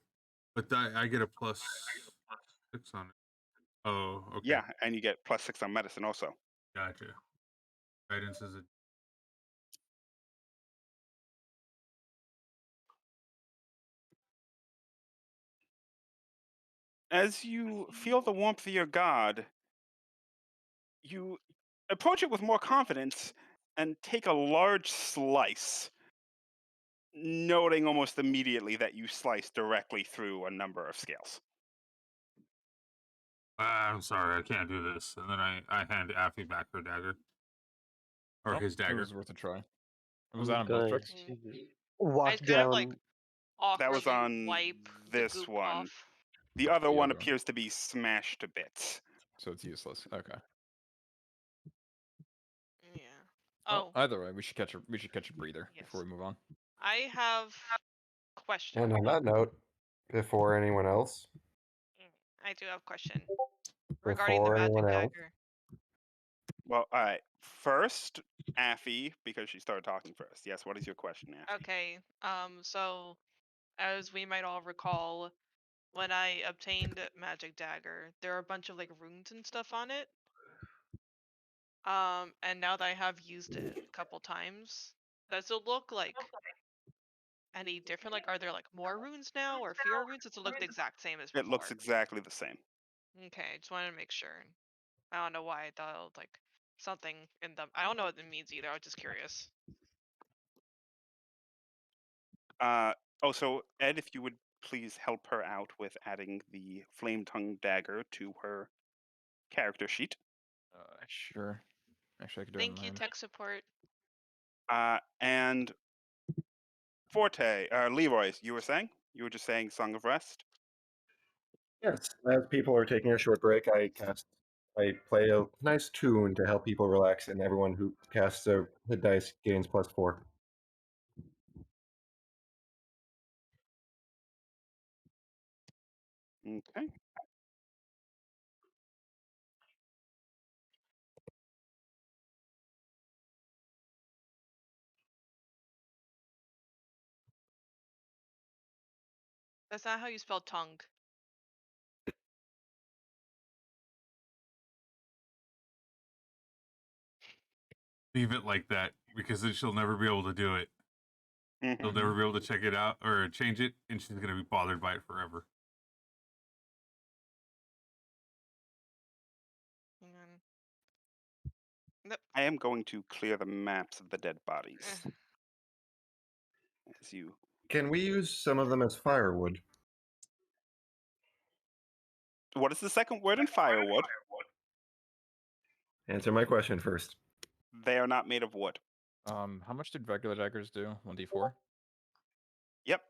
but I get a plus 6 on it. Oh, okay. Yeah, and you get +6 on medicine also. Gotcha. Guidance is a As you feel the warmth of your god, you approach it with more confidence and take a large slice, noting almost immediately that you slice directly through a number of scales. I'm sorry, I can't do this. And then I hand Affy back her dagger. Or Well, his It dagger. was worth a try. Was I'm that on both going tricks? to I walk just kind of like down. That was awkwardly on wipe the this goop one. off. The other The one other one. appears to be smashed to bits. So it's useless. Okay. Yeah. Well, Oh, either way, we should catch a breather before Yes. we move on. I have question. And on that note, before anyone else, I do have question regarding the before magic anyone else, dagger. Well, all right. First, Affy, because she started talking first. Yes, what is your question, Affy? Okay. So as we might all recall, when I obtained magic dagger, there are a bunch of like runes and stuff on it. And now that I have used it a couple times, does it look like any different? Like, are there like more runes now or fewer runes? Does it look the exact same as It before? looks exactly the same. Okay, I just wanted to make sure. I don't know why I thought it was like something in them. I don't know what it means either. I was just curious. So Ed, if you would please help her out with adding the flame tongue dagger to her character sheet. Sure. Actually, I could do it Thank in you, hand. tech support. And Forte, Leroy, you were just saying Song of Rest. yes, as people are taking a short break, I play a nice tune to help people relax, and everyone who casts a hit dice gains +4. Okay. That's not how you spell tongue. Leave it like that because then she'll never be able to do it. Mhm. She'll never be able to check it out or change it, and she's gonna be bothered by it forever. Hang on. Nope. I am going to clear the maps of the dead bodies. Eh. As you Can we use some of them as firewood? What is the second word in firewood? Answer my question first. They are not made of wood. How much did regular daggers do? 1d4? Yep.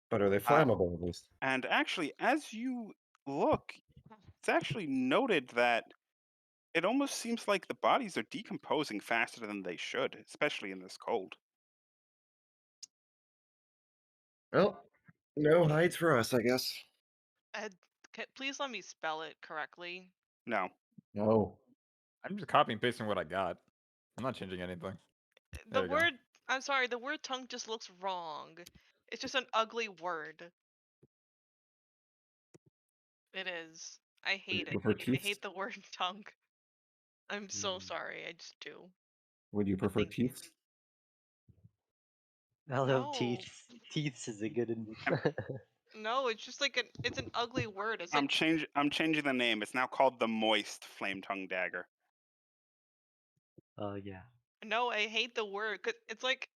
But are they flammable at least? And actually, as you look, it's actually noted that it almost seems like the bodies are decomposing faster than they should, especially in this cold. Well, no hides for us, I guess. Ed, please let me spell it correctly. No. No. I'm just copying and pasting what I got. I'm not changing anything. The There you go. word, I'm sorry, the word tongue just looks wrong. It's just an ugly word. It is. I hate it. prefer I teeth? hate the word tongue. I'm so Mm. sorry. I just do. Would you prefer Thank you. teeth? Although No. teeth is a good. No, it's just like it's an ugly word. It's I'm like changing the name. It's now called the Moist Flame Tongue Dagger. Oh yeah. no, I hate the word. 'Cause it's like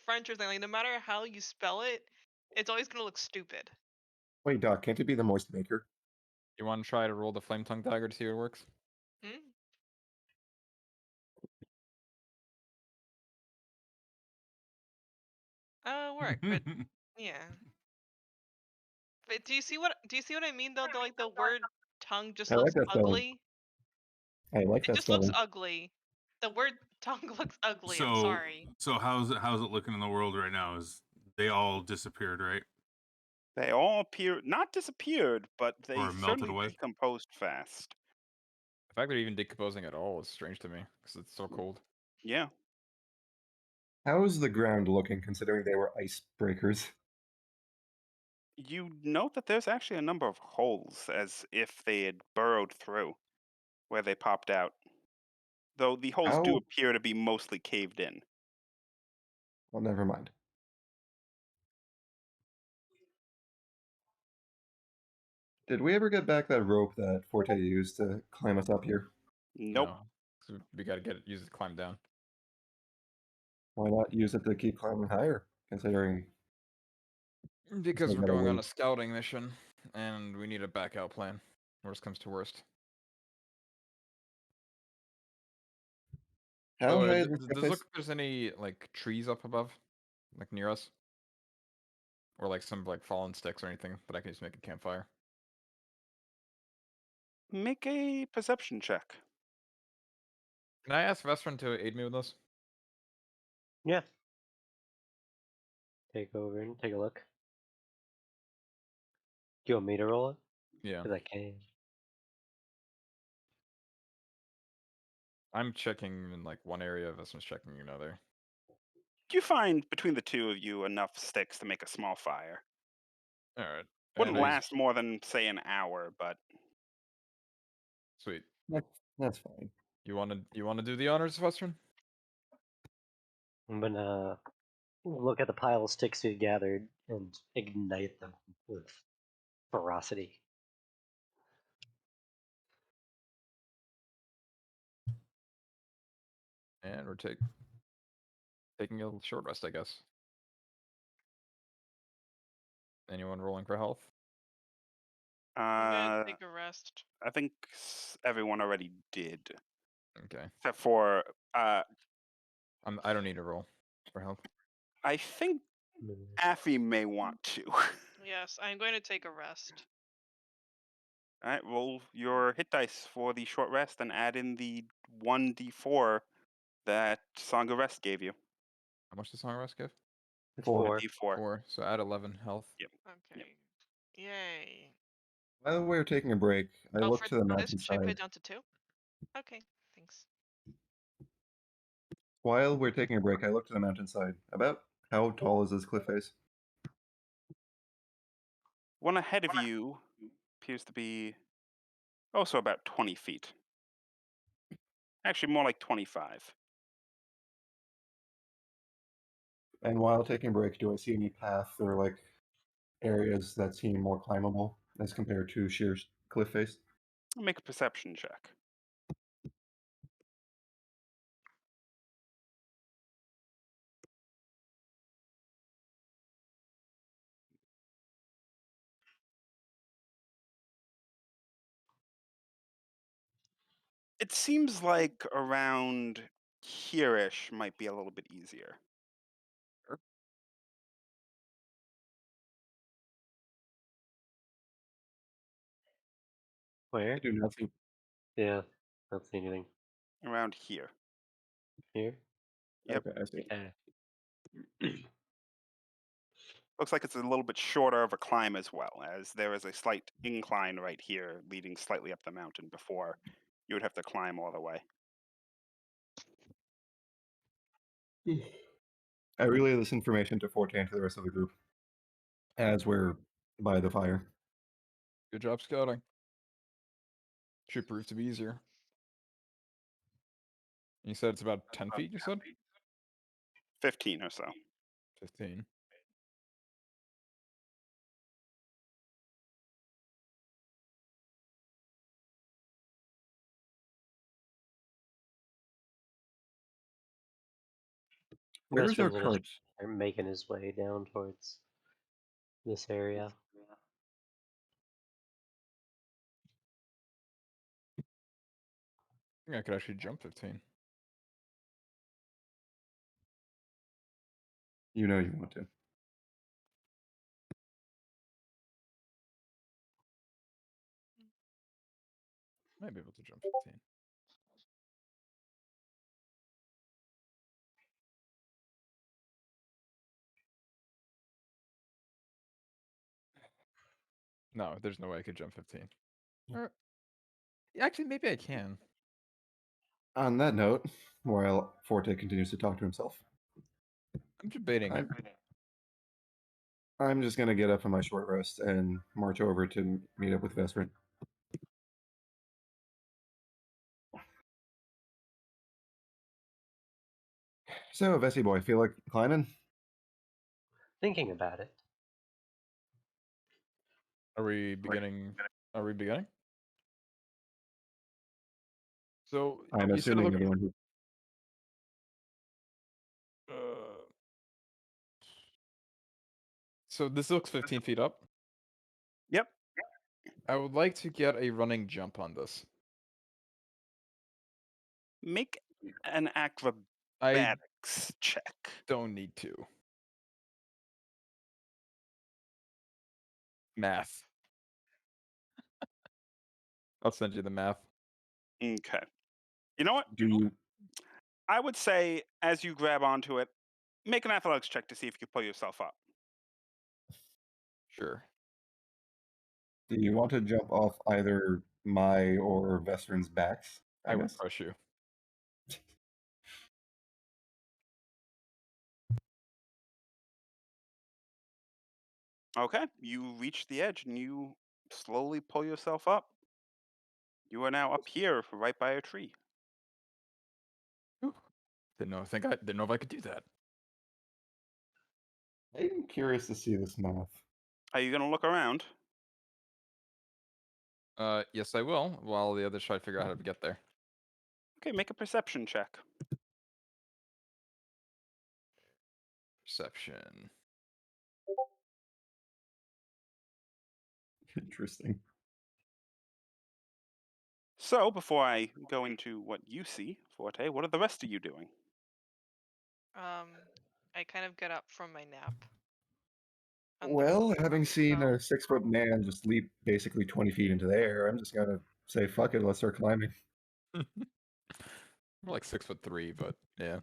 French or something. Like, no matter how you spell it, it's always gonna look stupid. Wait, Doc, can't it be the moist maker? You want to try to roll the flame tongue dagger to see if it works? Hmm? Work, but yeah. But do you see what I mean though? Like the word tongue just I like looks that spelling. ugly. I like It that just looks spelling. ugly. The word tongue looks ugly. I'm So, sorry. so how's it looking in the world right now? Is they all disappeared, right? They all not disappeared, but they Or melted certainly away? decomposed fast. The fact they're even decomposing at all is strange to me because it's so cold. Yeah. How is the ground looking considering they were icebreakers? You note that there's actually a number of holes, as if they had burrowed through where they popped out. Though the holes do How? appear to be mostly caved in. Well, never mind. Did we ever get back that rope that Forte used to climb us up here? Nope. No. So we gotta use it to climb down. Why not use it to keep climbing higher, considering Because still we're gotta going on wait? a scouting mission and we need a backup plan. Worst comes to worst. How Oh, high is the does cliff look face? if there's any like trees up above, like near us, or like some like fallen sticks or anything that I can just make a campfire. Make a perception check. Can I ask Vestron to aid me with this? Yeah. Take over and take a look. Do you want me to roll it? Yeah, Because I can. I'm checking in like one area, Vestron's checking another. You find between the two of you enough sticks to make a small fire. All right. Wouldn't And I use- last more than, say, an hour, but Sweet. That's fine. You wanna do the honors, Vestron? I'm gonna look at the pile of sticks we gathered and ignite them with ferocity. And we're taking a short rest, I guess. Anyone rolling for health? I'm gonna uh, take a rest. I think everyone already did, Okay. except for I don't need to roll for health. I think Affy may want to. Yes, I'm going to take a rest. All right, roll your hit dice for the short rest and add in the 1d4 that Song of Rest gave you. How much does Song Rest give? It's 4. 4. 4. So add 11 health. Yep. Okay. Yay. While we were taking a break, I Oh, looked for to the this, should I put mountainside. it down to 2? Okay, thanks. While we're taking a break, I looked to the mountainside. About how tall is this cliff face? One ahead of you appears to be also about 20 feet. Actually, more like 25. And while taking a break, do I see any path or like areas that seem more climbable as compared to sheer cliff face? Make a perception check. It seems like around here-ish might be a little bit easier. Where? I do nothing. Yeah, not see anything Around here. here. Yep. Okay, I see. Okay. Looks like it's a little bit shorter of a climb as well, as there is a slight incline right here leading slightly up the mountain before you would have to climb all the way. I relay this information to Forte and to the rest of the group as we're by the fire. Good job scouting. Should prove to be easier. You said it's about 10 feet, you said? 15 or so. 15. Where's our Westerns cart? are making his way down towards this area. I think I could actually jump 15. You know you want to. Might be able to jump 15. No, there's no way I could jump 15. Or, actually, maybe I can. On that note, while Forte continues to talk to himself, I'm debating. I'm just gonna get up from my short rest and march over to meet up with Vestrin. So, Vessi boy, feel like climbing? Thinking about it. Are we beginning? Are we beginning? So I'm you said assuming look. everyone who So this looks 15 feet up. Yep. I would like to get a running jump on this. Make an I acrobatics check. don't need to. Math. I'll send you the math. Okay. You know what? do you I would say as you grab onto it, make an athletics check to see if you can pull yourself up. Sure. do you want to jump off either my or Vestrin's backs? I would guess? crush you. Okay. You reach the edge and you slowly pull yourself up. You are now up here, right by a tree. Didn't know if I could do that. I'm curious to see this math. Are you going to look around? Yes, I will. While the others try to figure out how to get there. Okay, make a perception check. Perception. Interesting. So, before I go into what you see, Forte, what are the rest of you doing? I kind of get up from my nap. on the Well, roof having of the seen a town. 6-foot man just leap basically 20 feet into the air, I'm just gonna say, fuck it, let's start climbing. More like 6'3", but yeah.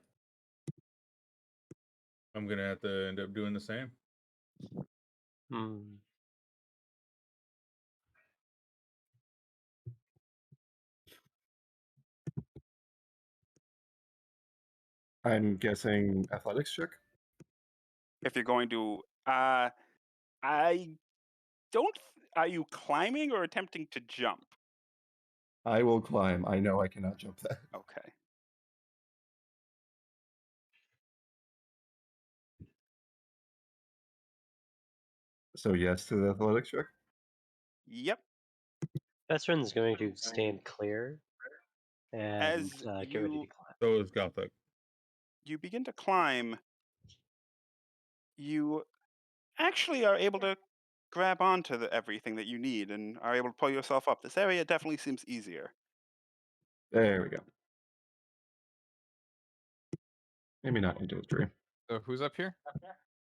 I'm gonna have to end up doing the same. Hmm. I'm guessing athletics check? If you're going to, I don't. Are you climbing or attempting to jump? I will climb. I know I cannot jump that. Okay. So yes to the athletics check? Yep. Veteran's going to stand clear and As get ready you to climb. So is Gothic. you begin to climb, you actually are able to grab onto everything that you need and are able to pull yourself up. This area definitely seems easier. There we go. Maybe not into a tree. So who's up here?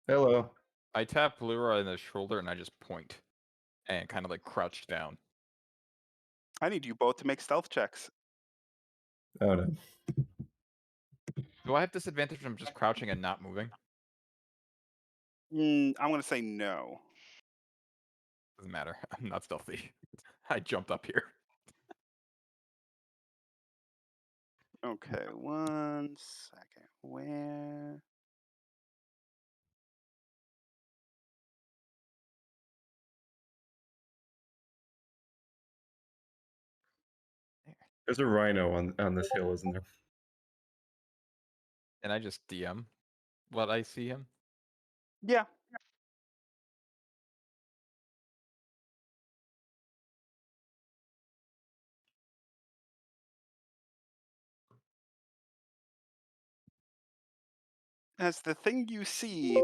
Hello. I tap Lura on the shoulder and I just point and kind of like crouch down. I need you both to make stealth checks. Oh no. Do I have disadvantage if I'm just crouching and not moving? I'm going to say no. Doesn't matter. I'm not stealthy. I jumped up here. Okay, 1 second. Where? There's a rhino on this hill, isn't there? And I just DM what I see him. Yeah. As the thing you see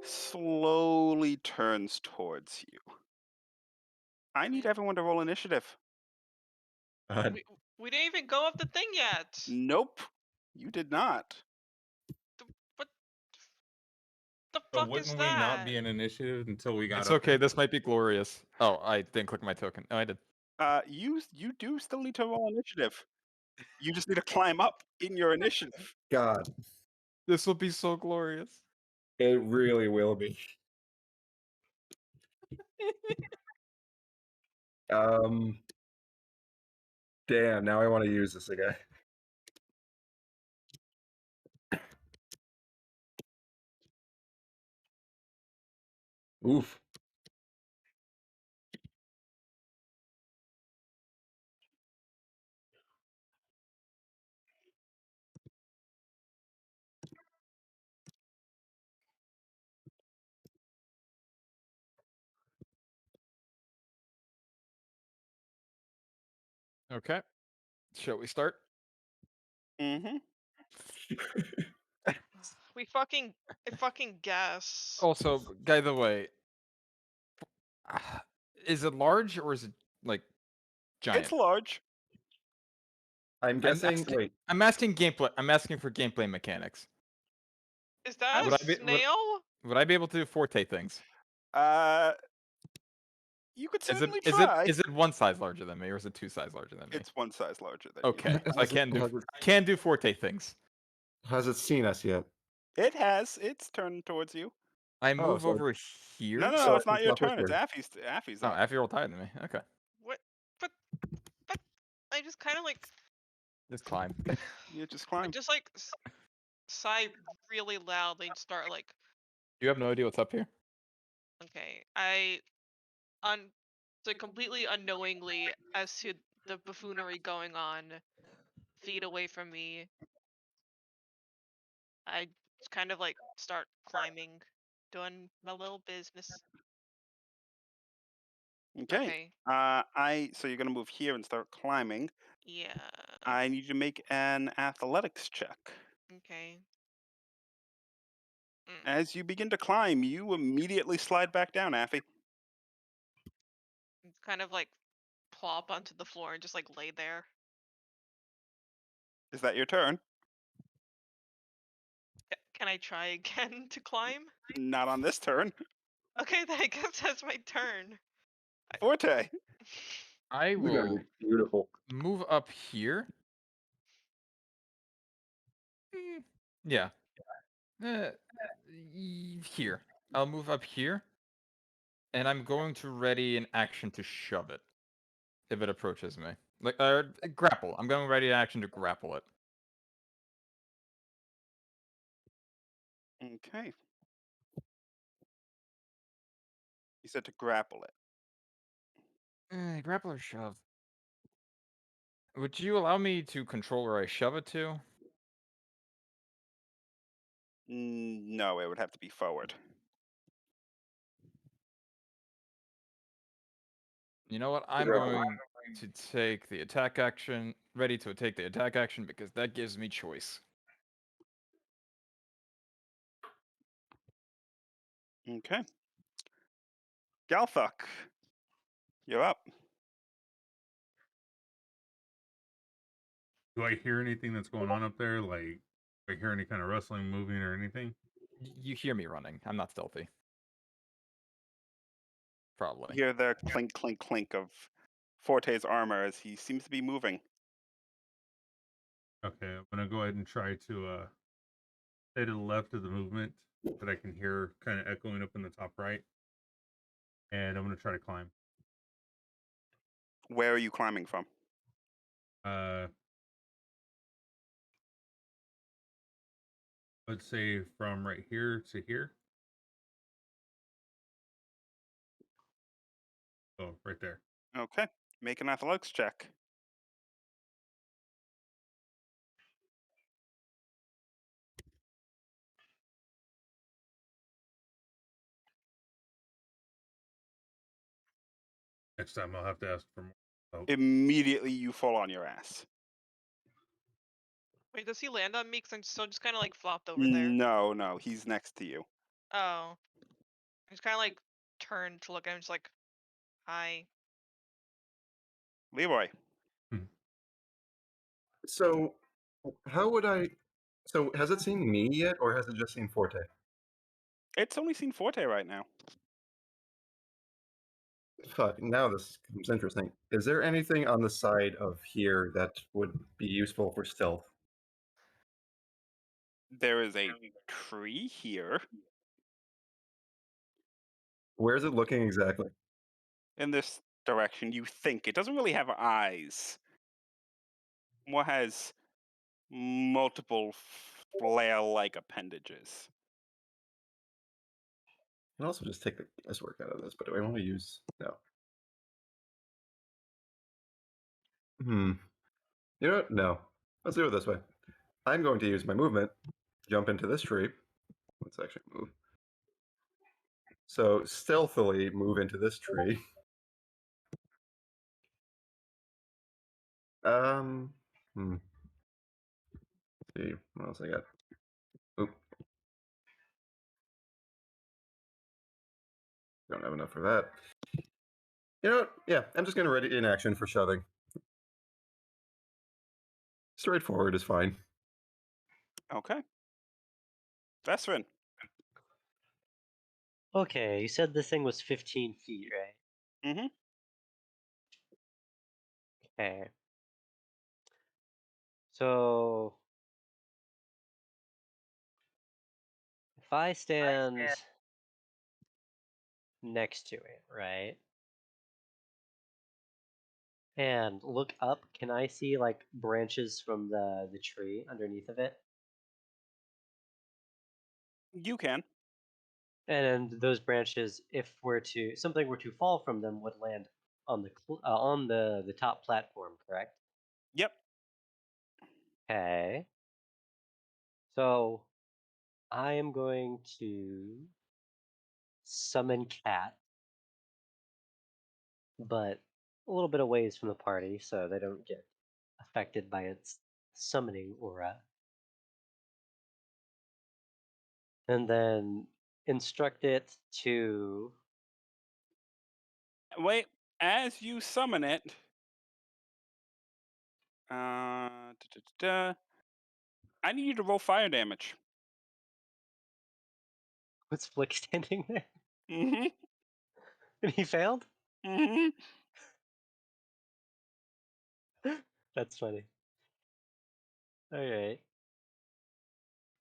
slowly turns towards you. I need everyone to roll initiative. We didn't even go up the thing yet. Nope. You did not. What the So fuck is wouldn't that? we not be in initiative until we got It's up okay. there? This might be glorious. Oh, I didn't click my token. Oh, I did. You do still need to roll initiative. You just need to climb up in your initiative. God, This will be so glorious. it really will be. Damn, now I want to use this again. Oof. Okay. Shall we start? Mm-hmm. We fucking guess. Also, by the way, is it large or is it like giant? It's large. I'm guessing. asking- Wait, I'm asking gameplay. I'm asking for gameplay mechanics. Is that Would a I be- snail? Would I be able to do forte things? You could Is certainly it try. is it one size larger than me or is it two size larger than me? It's one size larger than Okay, so I Has it- can do has it- I can do forte things. has it seen us yet? you. It has. It's turned towards you. I move so- over here. No, So it's not it's your not this turn. It's turn. Affy's Oh, up. after you're all tired than me. Okay, What? But I just kind of like just climb. You just I climb. just like sigh really loudly and start like, You have no idea what's up here. okay, so completely unknowingly as to the buffoonery going on feet away from me, I just kind of like start climbing, doing my little business. Okay. Okay. So you're gonna move here and start climbing. Yeah. I need you to make an athletics check. Okay. As you begin to climb, you immediately slide back down, Affy. Kind of like plop onto the floor and just like lay there. Is that your turn? Can I try again to climb? Not on this turn. Okay, then I guess that's my turn. Forte. I You're gonna will be beautiful. move up here. Yeah. Here. I'll move up here. And I'm going to ready an action to shove it. If it approaches me. Like, grapple. I'm going ready an action to grapple it. Okay. You said to grapple it. Grapple or shove? Would you allow me to control where I shove it to? No, it would have to be forward. You know what? I'm Grapple. going to take the attack action. Ready to take the attack action because that gives me choice. Okay. Galthuk, you're up. Do I hear anything that's going on up there? Like, Do I hear any kind of rustling, moving, or anything? You hear me running. I'm not stealthy. Probably. You hear the clink, clink, clink of Forte's armor as he seems to be moving. Okay, I'm gonna go ahead and try to stay to the left of the movement that I can hear kind of echoing up in the top right. And I'm gonna try to climb. Where are you climbing from? Let's say from right here to here. Oh, right there. Okay. Make an athletics check. Next time I'll have to ask for more. Oh, Immediately you fall on your ass. Wait, does he land on me? Cause I'm so just kind of like flopped over there. No, he's next to you. Oh, I just kind of like turned to look at him, just like, hi. Leroy. So, how would I? So, has it seen me yet, or has it just seen Forte? It's only seen Forte right now. Fuck. Now this becomes interesting. Is there anything on the side of here that would be useful for stealth? There is a tree here Where is it looking exactly? in this direction. You think it doesn't really have eyes. More has multiple flail-like appendages. I can also just take the guesswork out of this, but do I want to use no? You know what? No. Let's do it this way. I'm going to use my movement, jump into this tree. Let's actually move. So stealthily move into this tree. Let's see what else I got. Oop. Don't have enough for that. You know what? Yeah, I'm just going to ready in action for shoving. Straightforward is fine. Okay. Vesrin. Okay, you said this thing was 15 feet, right? Mm-hmm. Okay. So if I stand next to it, right? And look up, can I see like branches from the tree underneath of it? You can. And those branches, if something were to fall from them, would land on the top platform, correct? Yep. Okay. So I am going to summon Cat, but a little bit of ways from the party, so they don't get affected by its summoning aura. And then instruct it to. Wait, as you summon it, I need you to roll fire damage. What's Flick standing there? Mm-hmm. And he failed? Mm-hmm. That's funny. Alright.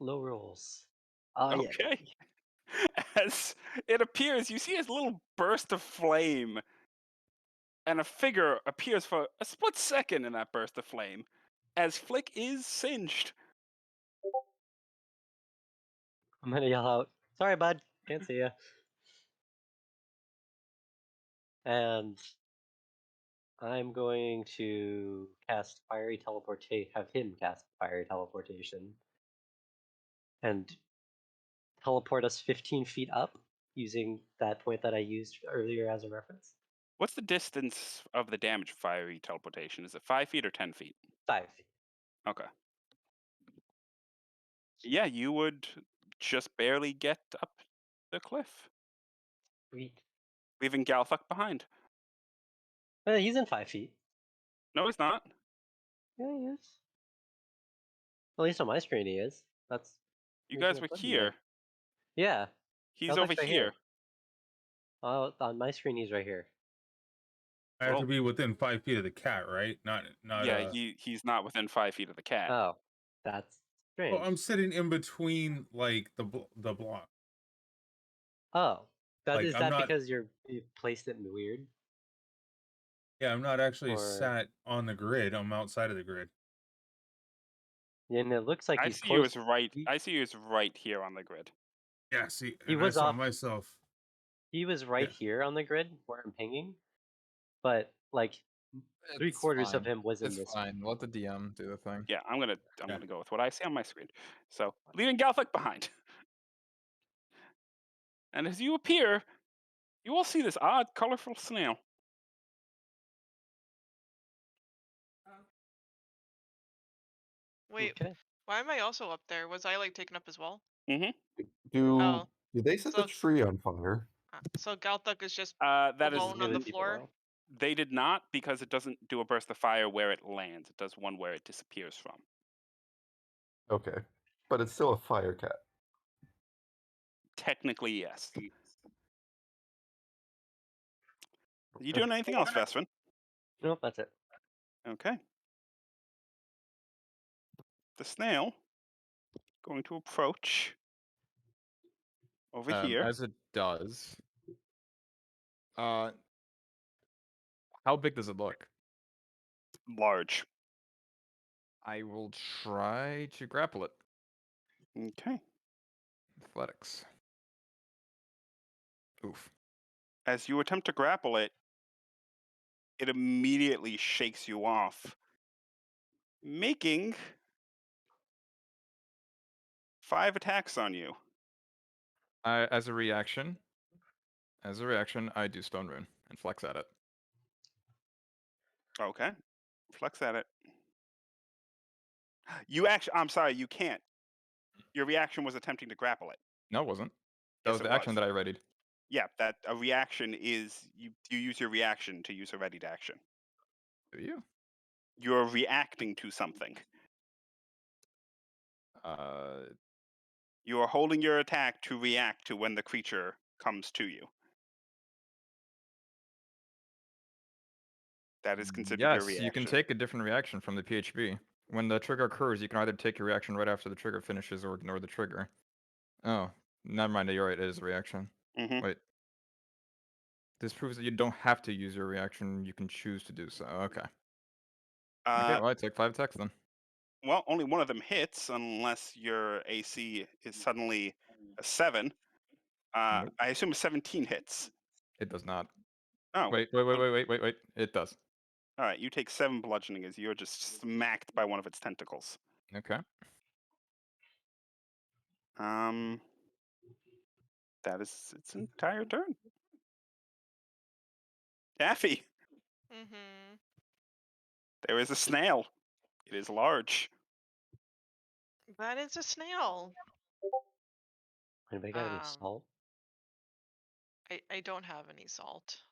Low rolls. Oh, yeah. Okay. As it appears, you see a little burst of flame, and a figure appears for a split second in that burst of flame, as Flick is singed. I'm gonna yell out, sorry, bud. Can't see ya. And I'm going to cast Fiery Teleportation, have him cast Fiery Teleportation, and teleport us 15 feet up using that point that I used earlier as a reference. What's the distance of the damage fiery teleportation? Is it 5 feet or 10 feet? 5 feet. Okay. Yeah, you would just barely get up the cliff, Sweet. leaving Galfuck behind. He's in 5 feet. No, he's not. Yeah, he is. At least on my screen he is. That's You making guys it were look good. here. Yeah. He's Sounds over like right here. here. Oh, on my screen, he's right here. I have Well- to be within 5 feet of the cat, right? Not. Yeah, he's not within 5 feet of the cat. Oh, that's strange. Well, I'm sitting in between like the block. Oh, Like, is I'm that not- because you placed it in weird? Yeah, I'm not actually Or- sat on the grid. I'm outside of the grid. And it looks like I he's see you close. as right. I see you as right here on the grid. Yeah, see, He and was I saw off- myself. He was right Yeah. here on the grid where I'm pinging, but like 3/4 of fine. him was in It's this. fine. Let the DM do the thing. Yeah, I'm Yeah. gonna go with what I see on my screen. So leaving Galthic behind. And as you appear, you all see this odd, colorful snail. Wait, Okay. why am I also up there? Was I like taken up as well? Do Oh. they set the So- tree on fire? So Galthuk is just That is alone on the floor. They did not, because it doesn't do a burst of fire where it lands. It does one where it disappears from. Okay, but it's still a fire cat. Technically, yes. You doing anything else, Vestrin? Nope, that's it. Okay. The snail going to approach over here. As it does. How big does it look? Large. I will try to grapple it. Okay. Athletics. Oof. As you attempt to grapple it, it immediately shakes you off, making 5 attacks on you. As a reaction, I do Stone Rune and flex at it. Okay. Flex at it. I'm sorry, you can't. Your reaction was attempting to grapple it. No, it wasn't. That Yes, was it the action was. that I readied. Yeah, that a reaction is you use your reaction to use a readied action. Do you? You're reacting to something. You are holding your attack to react to when the creature comes to you. That is considered your Yes, reaction. you can take a different reaction from the PHB. When the trigger occurs, you can either take your reaction right after the trigger finishes or ignore the trigger. Oh, never mind. You're right. It is a reaction. Mhm. Wait. This proves that you don't have to use your reaction. You can choose to do so. Okay. Okay, well, I take 5 attacks then. Well, only one of them hits unless your AC is suddenly a 7. Nope. I assume a 17 hits. It does not. Oh, Wait. It does. all right. You take 7 bludgeoning as you're just smacked by one of its tentacles. Okay. That is its entire turn. Daffy, Mm-hmm. there is a snail. It is large. That is a snail. Anybody got any Um, salt? I don't have any salt.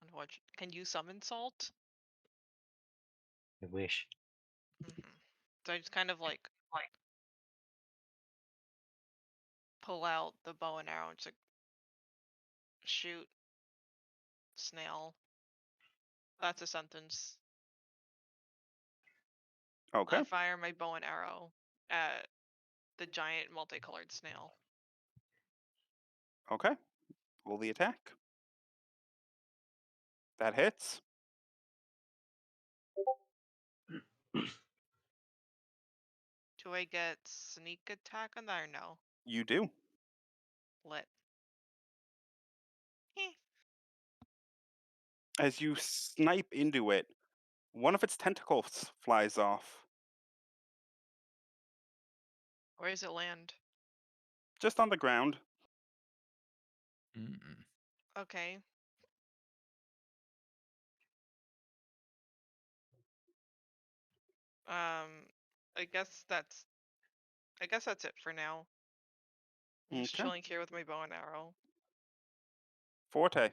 Unfortunately, can you summon salt? I wish. Mm-hmm. So I just kind of like pull out the bow and arrow and just like shoot snail. That's a sentence. Okay. I fire my bow and arrow at the giant multicolored snail. Okay. Roll the attack. That hits. Do I get sneak attack on that or no? You do. Lit. Eh. As you snipe into it, one of its tentacles flies off. Where does it land? Just on the ground. Mm-mm. Okay. I guess that's it for now. I'm just Okay. chilling here with my bow and arrow. Forte.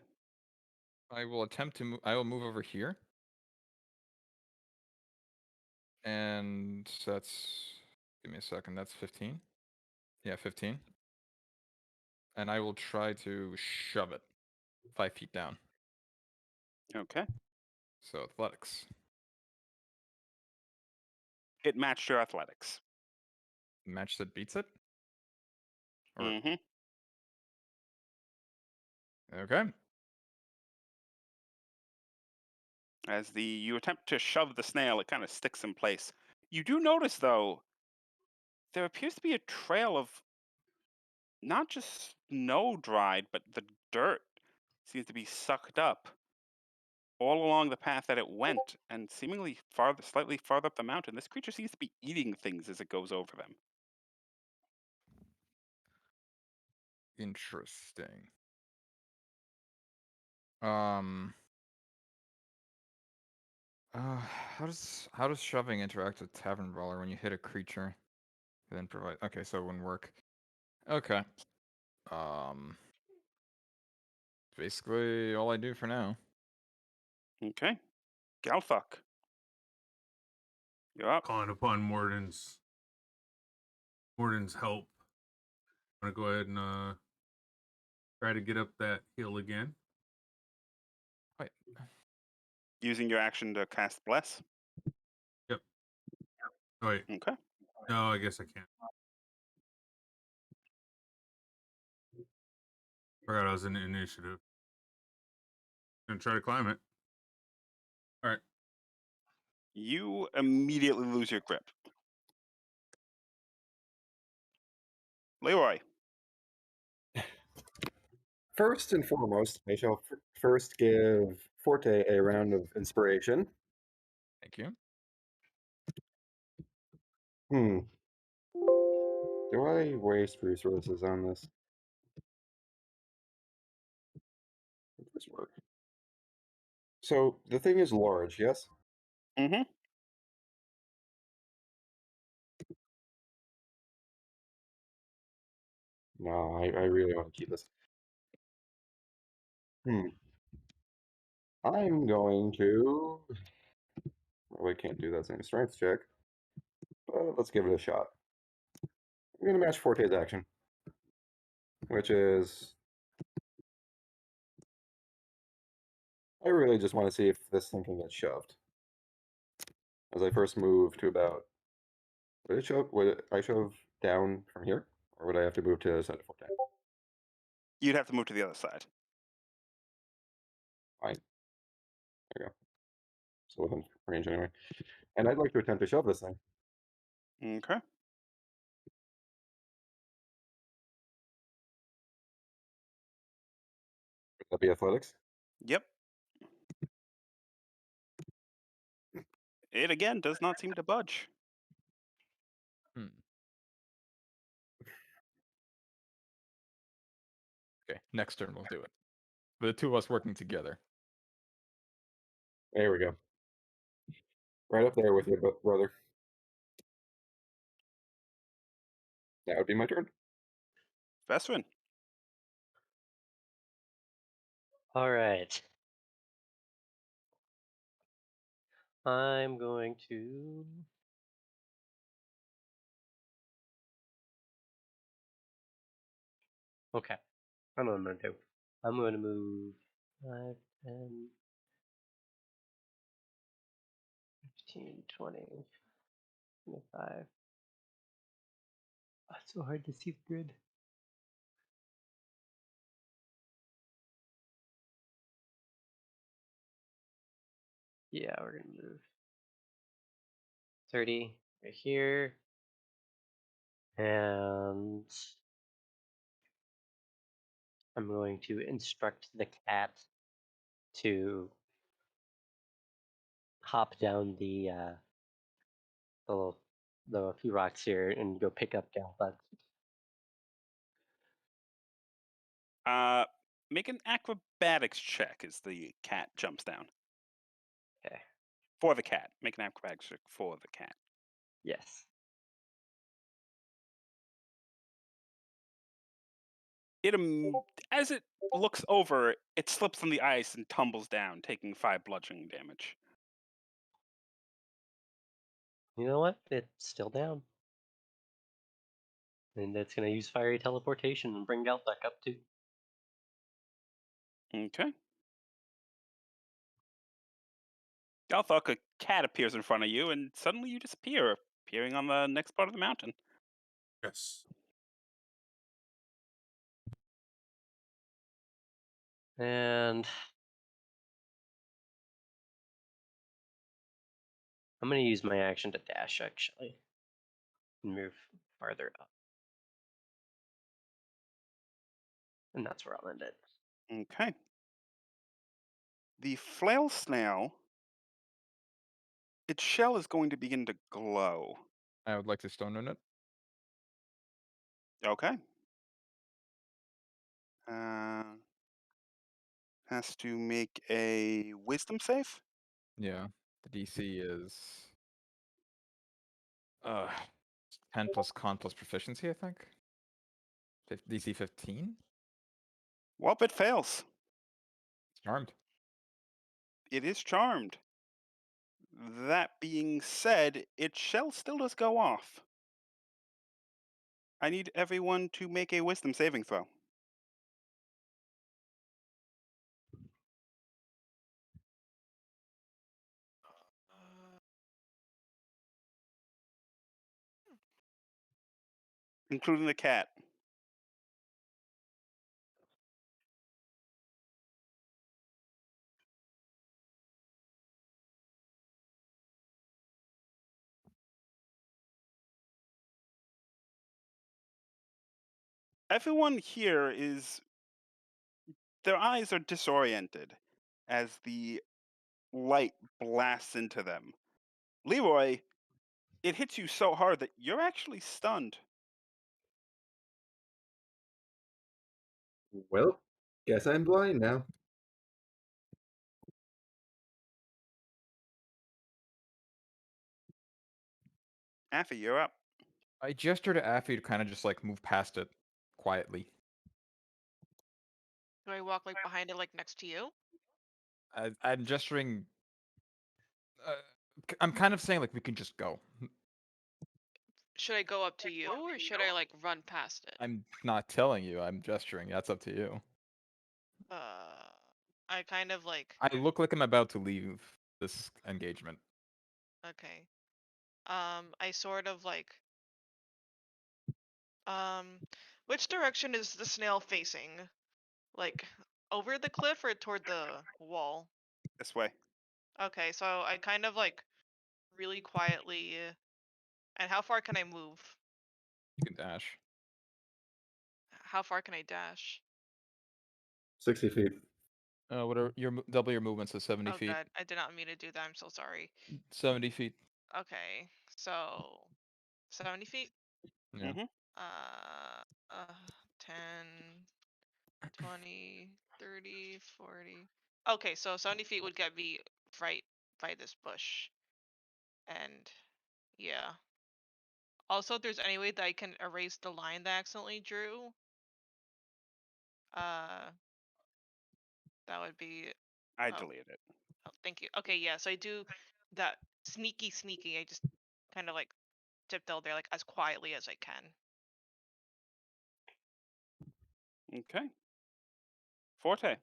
I will attempt to. I will move over here. And that's. Give me a second. That's 15. Yeah, 15. And I will try to shove it 5 feet down. Okay. So athletics. It matched your athletics. Match that beats it? Or, Mm-hmm. okay. As you attempt to shove the snail, it kind of sticks in place. You do notice, though, there appears to be a trail of not just snow dried, but the dirt seems to be sucked up all along the path that it went, and seemingly slightly farther up the mountain. This creature seems to be eating things as it goes over them. Interesting. How does shoving interact with Tavern Brawler when you hit a creature? Then provide. Okay, so it wouldn't work. Okay. Basically all I do for now. Okay. Galfuck. You're up. Calling upon Morden's help. I'm gonna go ahead and try to get up that hill again. Wait. Using your action to cast Bless. Yep. Oh, wait. Okay. No, I guess I can't. Forgot I was in initiative. Gonna try to climb it. All right. You immediately lose your grip. Leroy. First and foremost, I shall first give Forte a round of inspiration. Thank you. Do I waste resources on this? Does this work? So the thing is large, yes? Mm-hmm. No, I really want to keep this. I'm going to. Well, I can't do that same strength check, but let's give it a shot. I'm going to match Forte's action, which is. I really just want to see if this thing can get shoved. As I first move to about. Would I shove down from here? Or would I have to move to the side of Forte? You'd have to move to the other side. Fine. There you go. So within range anyway. And I'd like to attempt to shove this thing. Okay. Would that be athletics? Yep. It again does not seem to budge. Okay, next turn we'll do it. The two of us working together. There we go. Right up there with your brother. That would be my turn. Veswin. All right. I'm going to. Okay. I know what I'm going to do. I'm going to move 5, 10, 15, 20, 25. Oh, it's so hard to see the grid. Yeah, we're going to move 30 right here. And I'm going to instruct the cat to hop down the few rocks here and go pick up Galbug. Make an acrobatics check as the cat jumps down. Okay. For the cat. Make an acrobatics check for the cat. Yes. As it looks over, it slips on the ice and tumbles down, taking 5 bludgeoning damage. You know what? It's still down. And it's going to use fiery teleportation and bring Galthak up too. Okay. Galthok, a cat appears in front of you, and suddenly you disappear, appearing on the next part of the mountain. Yes. And I'm going to use my action to dash, actually. And move farther up. And that's where I'll end it. Okay. The flail snail, its shell is going to begin to glow. I would like to stone on it. Okay. Has to make a wisdom save. Yeah. The DC is 10 plus con plus proficiency, I think. DC 15? Well, it fails. Charmed. It is charmed. That being said, its shell still does go off. I need everyone to make a wisdom saving throw. Including the cat. Everyone here is. Their eyes are disoriented as the light blasts into them. Leroy, it hits you so hard that you're actually stunned. Well, guess I'm blind now. Affy, you're up. I gesture to Affy to kind of just like move past it quietly. Do I walk like behind it, like next to you? I'm gesturing. I'm kind of saying like we can just go. Should I go up to you, or should I like run past it? I'm not telling you. I'm gesturing. That's up to you. I kind of like. I look like I'm about to leave this engagement. Okay. I sort of like. Which direction is the snail facing? Like over the cliff or toward the wall? This way. Okay, so I kind of like really quietly. And how far can I move? You can dash. How far can I dash? 60 feet. Whatever. Double your movement, so 70 Oh feet. god, I did not mean to do that. I'm so sorry. 70 feet. Okay, so 70 feet. Yeah. Mm-hmm. 10, 20, 30, 40. Okay, so 70 feet would get me right by this bush. And yeah. Also, if there's any way that I can erase the line that I accidentally drew, uh, that would be. I Oh, deleted it. oh, thank you. Okay, yeah. So I do that sneaky. I just kind of like tiptoe there, like as quietly as I can. Okay. Forte.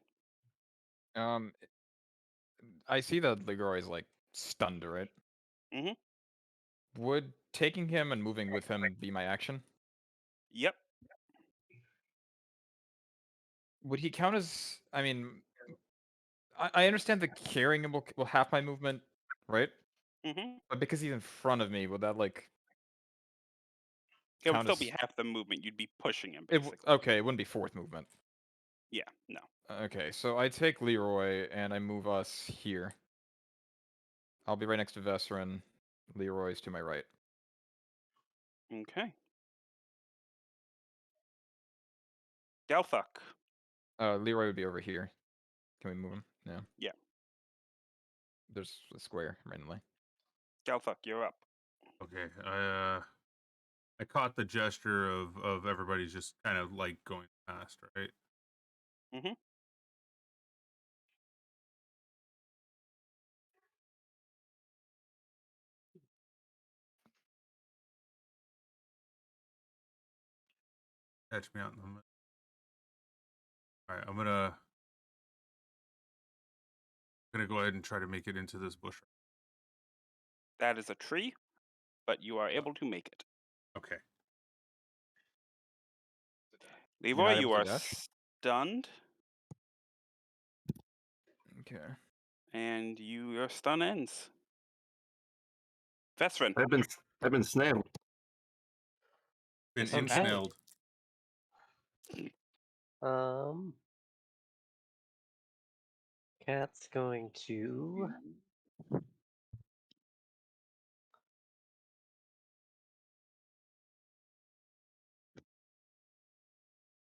I see that Leroy's like stunned, right? Mhm. Would taking him and moving with him be my action? Yep. Would he count as? I mean, I understand that carrying him will half my movement, right? Mhm. But because he's in front of me, would that like It would count still as? be half the movement. You'd be pushing him, It basically. okay, it wouldn't be fourth movement. Yeah. No. Okay, so I take Leroy and I move us here. I'll be right next to Vesserin. Leroy's to my right. Okay. Galthuk. Leroy would be over here. Can we move him? Yeah. Yeah. There's a square randomly. Galthuk, you're up. Okay. I caught the gesture of everybody's just kind of like going past, right? Mhm. Catch me out in the middle. All right, I'm gonna go ahead and try to make it into this bush. That is a tree, but you are able to make it. Okay. Leroy, not you able to are dash? stunned, Okay. and your stun ends. Vesrin, I've been snailed. Been Okay. insnailed. Cat's going to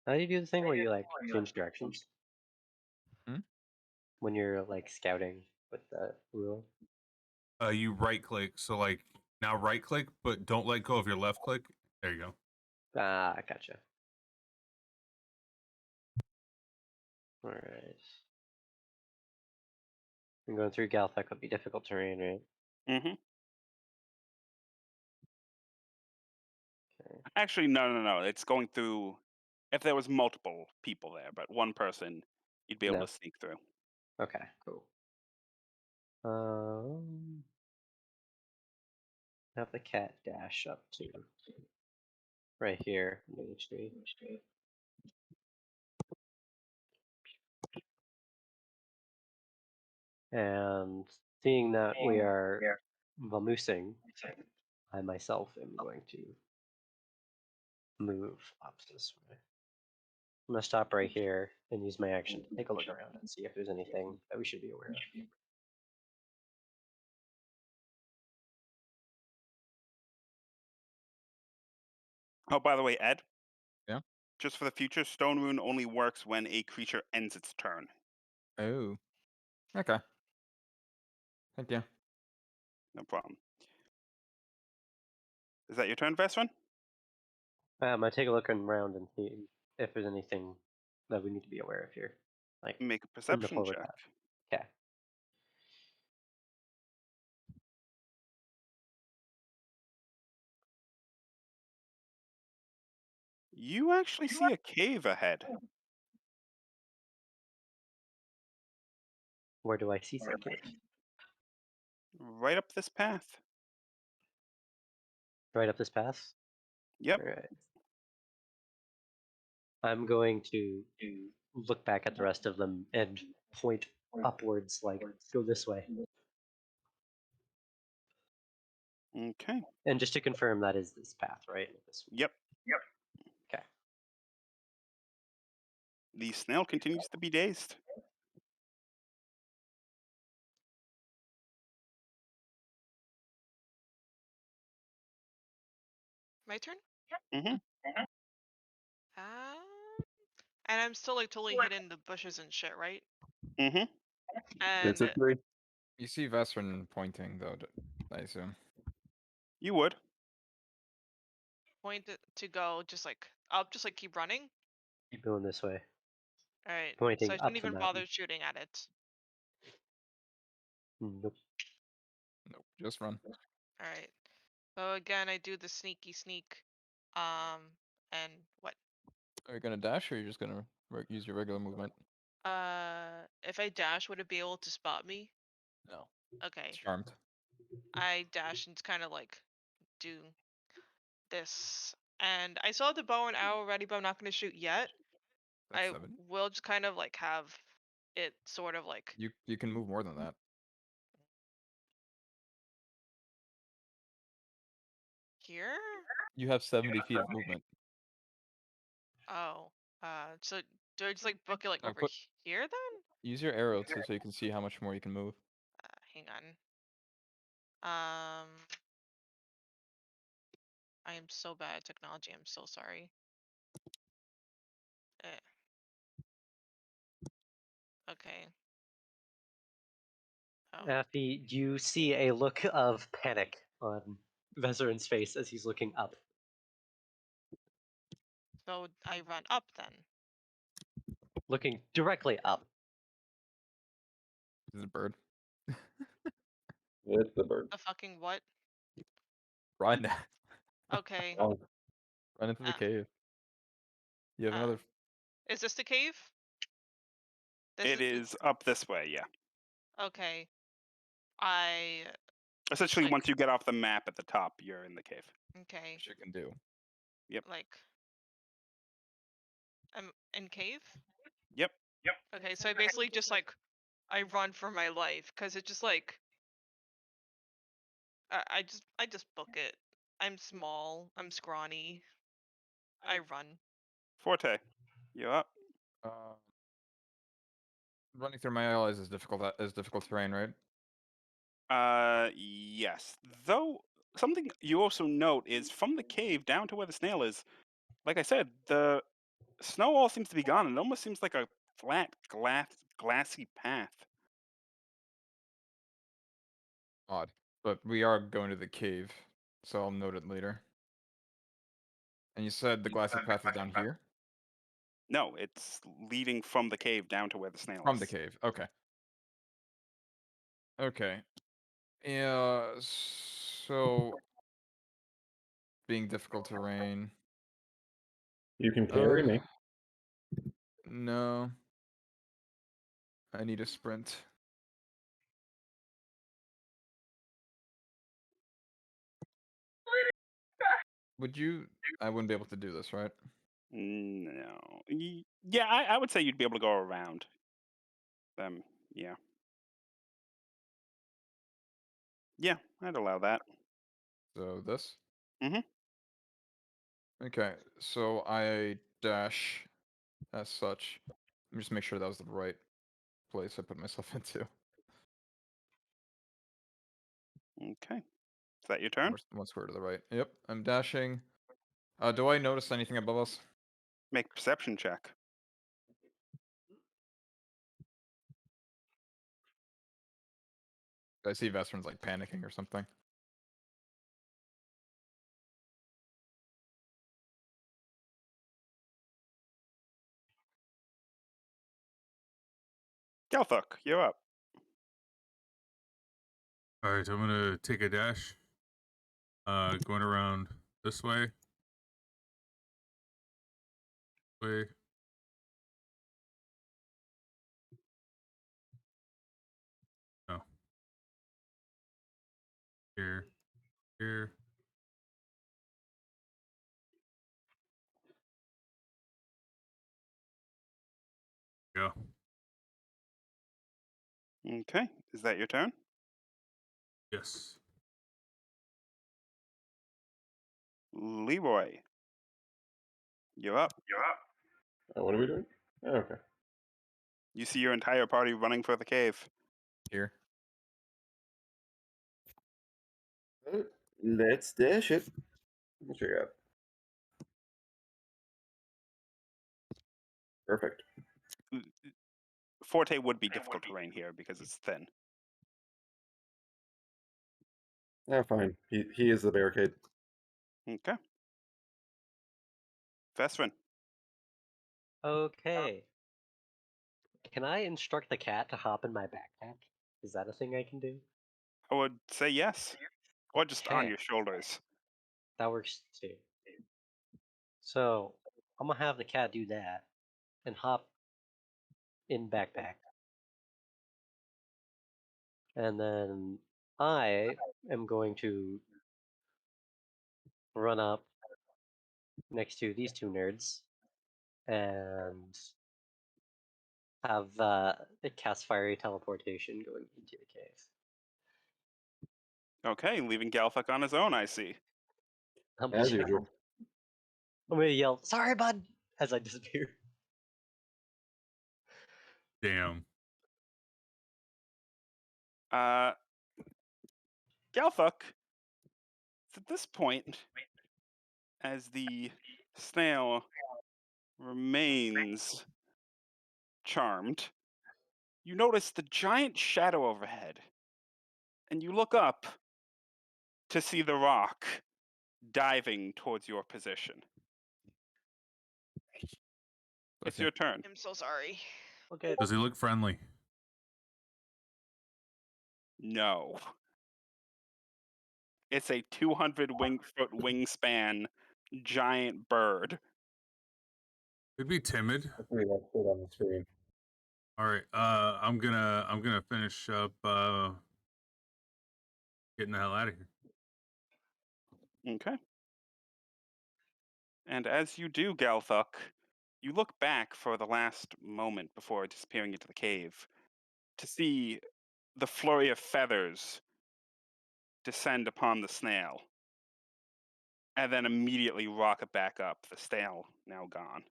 how do you do the thing where you like change directions? Hmm? When you're like scouting with the rule? You right click. So like now right click, but don't let go of your left click. There you go. Ah, gotcha. Alright. I'm going through Galthak would be difficult terrain, right? Mm-hmm. Okay. Actually, no. It's going through. If there was multiple people there, but one person, you'd be able No. to sneak through. Okay, cool. Have the cat dash up to right here in the tree. And seeing that we are vamoosing, I myself am going to move up this way. I'm gonna stop right here and use my action to take a look around and see if there's anything that we should be aware of. Oh, by the way, Ed. Yeah? Just for the future, Stone Rune only works when a creature ends its turn. Oh. Okay. Thank you. No problem. Is that your turn, Vesrin? I'm gonna take a look around and see if there's anything that we need to be aware of here, like Make a in the perception forward check. path. Okay. You actually see a cave ahead. Where do I see said cave? Right up this path. Right up this path? Yep. Alright. I'm going to look back at the rest of them and point upwards, like, go this way. Okay. And just to confirm, that is this path, right? This one. Yep. Okay. The snail continues to be dazed. My turn? Mm-hmm. And I'm still like totally hidden in the bushes and shit, right? Mm-hmm. It's And a three. You see Vesrin pointing, though, I assume. You would. point to go just like up, just like keep running. Keep going this way. All right. Pointing So I up shouldn't the even mountain. bother shooting at it. Nope. Nope, just run. All right. So again, I do the sneaky sneak. And what? Are you gonna dash, or are you just gonna use your regular movement? If I dash, would it be able to spot me? No. Okay. It's charmed. I dash and kind of like do this. And I still have the bow and arrow ready, but I'm not going to shoot yet. That's I 7. will just kind of like have it sort of like You can move more than that. here. You have 70 feet of movement. Oh, so do I just like book it like No, over put- here then? Use your arrow too, so you can see how much more you can move. Hang on. I am so bad at technology. I'm so sorry. Okay. Oh. Affy, you see a look of panic on Vezarin's face as he's looking up. So I run up then. Looking directly up. Is it a bird? It's the bird. The fucking what? Run. Okay. Oh, Run into the Ah. cave. You have another. Is this the cave? It is up this way, yeah. Okay. I Essentially, Like- once you get off the map at the top, you're in the cave. okay. Which you can do. Like I'm in cave. Yep. Okay, so I basically just like I run for my life because it's just like I just book it. I'm small. I'm scrawny. I run. Forte, you up? Running through my allies is difficult terrain, right? Yes. Though something you also note is from the cave down to where the snail is. Like I said, the snow all seems to be gone. It almost seems like a flat, glassy path. Odd. But we are going to the cave, so I'll note it later. And you said the glassy path is down here? No, it's leading from the cave down to where the snail From is. the cave. Okay. Okay. Yeah, so being difficult terrain. You can carry me. No. I need a sprint. Would you? I wouldn't be able to do this, right? No. Yeah, I would say you'd be able to go around them. Yeah. Yeah, I'd allow that. So this? Mhm. Okay, so I dash as such. Let me just make sure that was the right place I put myself into. Okay. Is that your turn? One square to the right. Yep, I'm dashing. Do I notice anything above us? Make a perception check. I see Vestron's like panicking or something. Gelthuk, you're up. All right, I'm gonna take a dash. Going around this way. Way. No. Here. Here. Go. Okay. Is that your turn? Yes. Leroy. You're up. What are we doing? Oh, okay. You see your entire party running for the cave. Here. Let's dash it. What you got? Perfect. Forte would be difficult terrain here because it's thin. Yeah, fine. He is the barricade. Okay. Vestron. Okay. Can I instruct the cat to hop in my backpack? Is that a thing I can do? I would say yes. Or just on Okay. your shoulders. That works too. So I'm gonna have the cat do that and hop in backpack. And then I am going to run up next to these two nerds and have it cast fiery teleportation going into the cave. Okay, leaving Galthuk on his own, I see. I'm As just- usual. I'm gonna yell, "Sorry, bud!" as I disappear. Damn. Galthuk, at this point, as the snail remains charmed, you notice the giant shadow overhead. And you look up to see the rock diving towards your position. It's your turn. I'm so sorry. Okay. Does he look friendly? No. It's a 200 foot wingspan giant bird. Could be timid. Hopefully that's good on the screen. All right. I'm gonna finish up getting the hell out of here. Okay. And as you do, Galthuk, you look back for the last moment before disappearing into the cave to see the flurry of feathers descend upon the snail, and then immediately rocket back up, the snail now gone.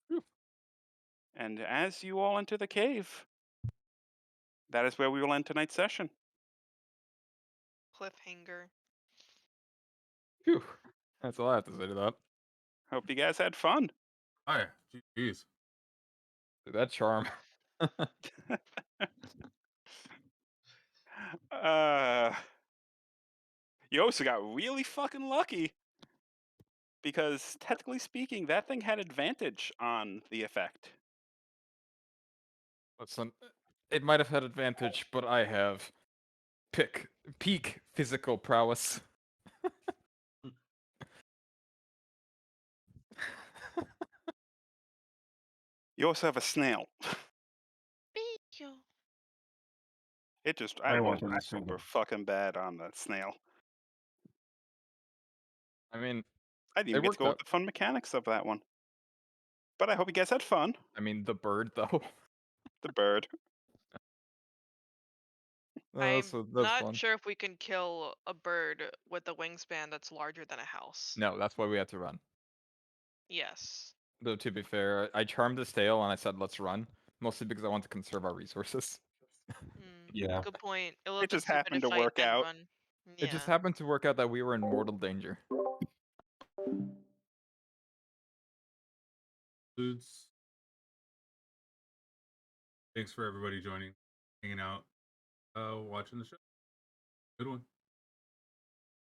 Phew. And as you all enter the cave, that is where we will end tonight's session. Cliffhanger. Phew. That's all I have to say to that. Hope you guys had fun. Oh yeah. Jeez. Dude, that charm. You also got really fucking lucky because, technically speaking, that thing had advantage on the effect. Listen, it might have had advantage, but I have peak physical prowess. You also have a snail. Thank It just, I I want rolled to see super them. fucking bad on the snail. I mean, I didn't it even get to worked go with out. the fun mechanics of that one. But I hope you guys had fun. I mean, the bird though. The bird. I'm That's not fun. sure if we can kill a bird with a wingspan that's larger than a house. No, that's why we had to run. Yes. Though to be fair, I charmed his tail and I said let's run, mostly because I want to conserve our resources. Hmm. Yeah. Good point. It would It have been just stupid happened to to fight work and out. run. It just Yeah. happened to work out that we were in mortal danger. Dudes. Thanks for everybody joining, hanging out, watching the show. Good one.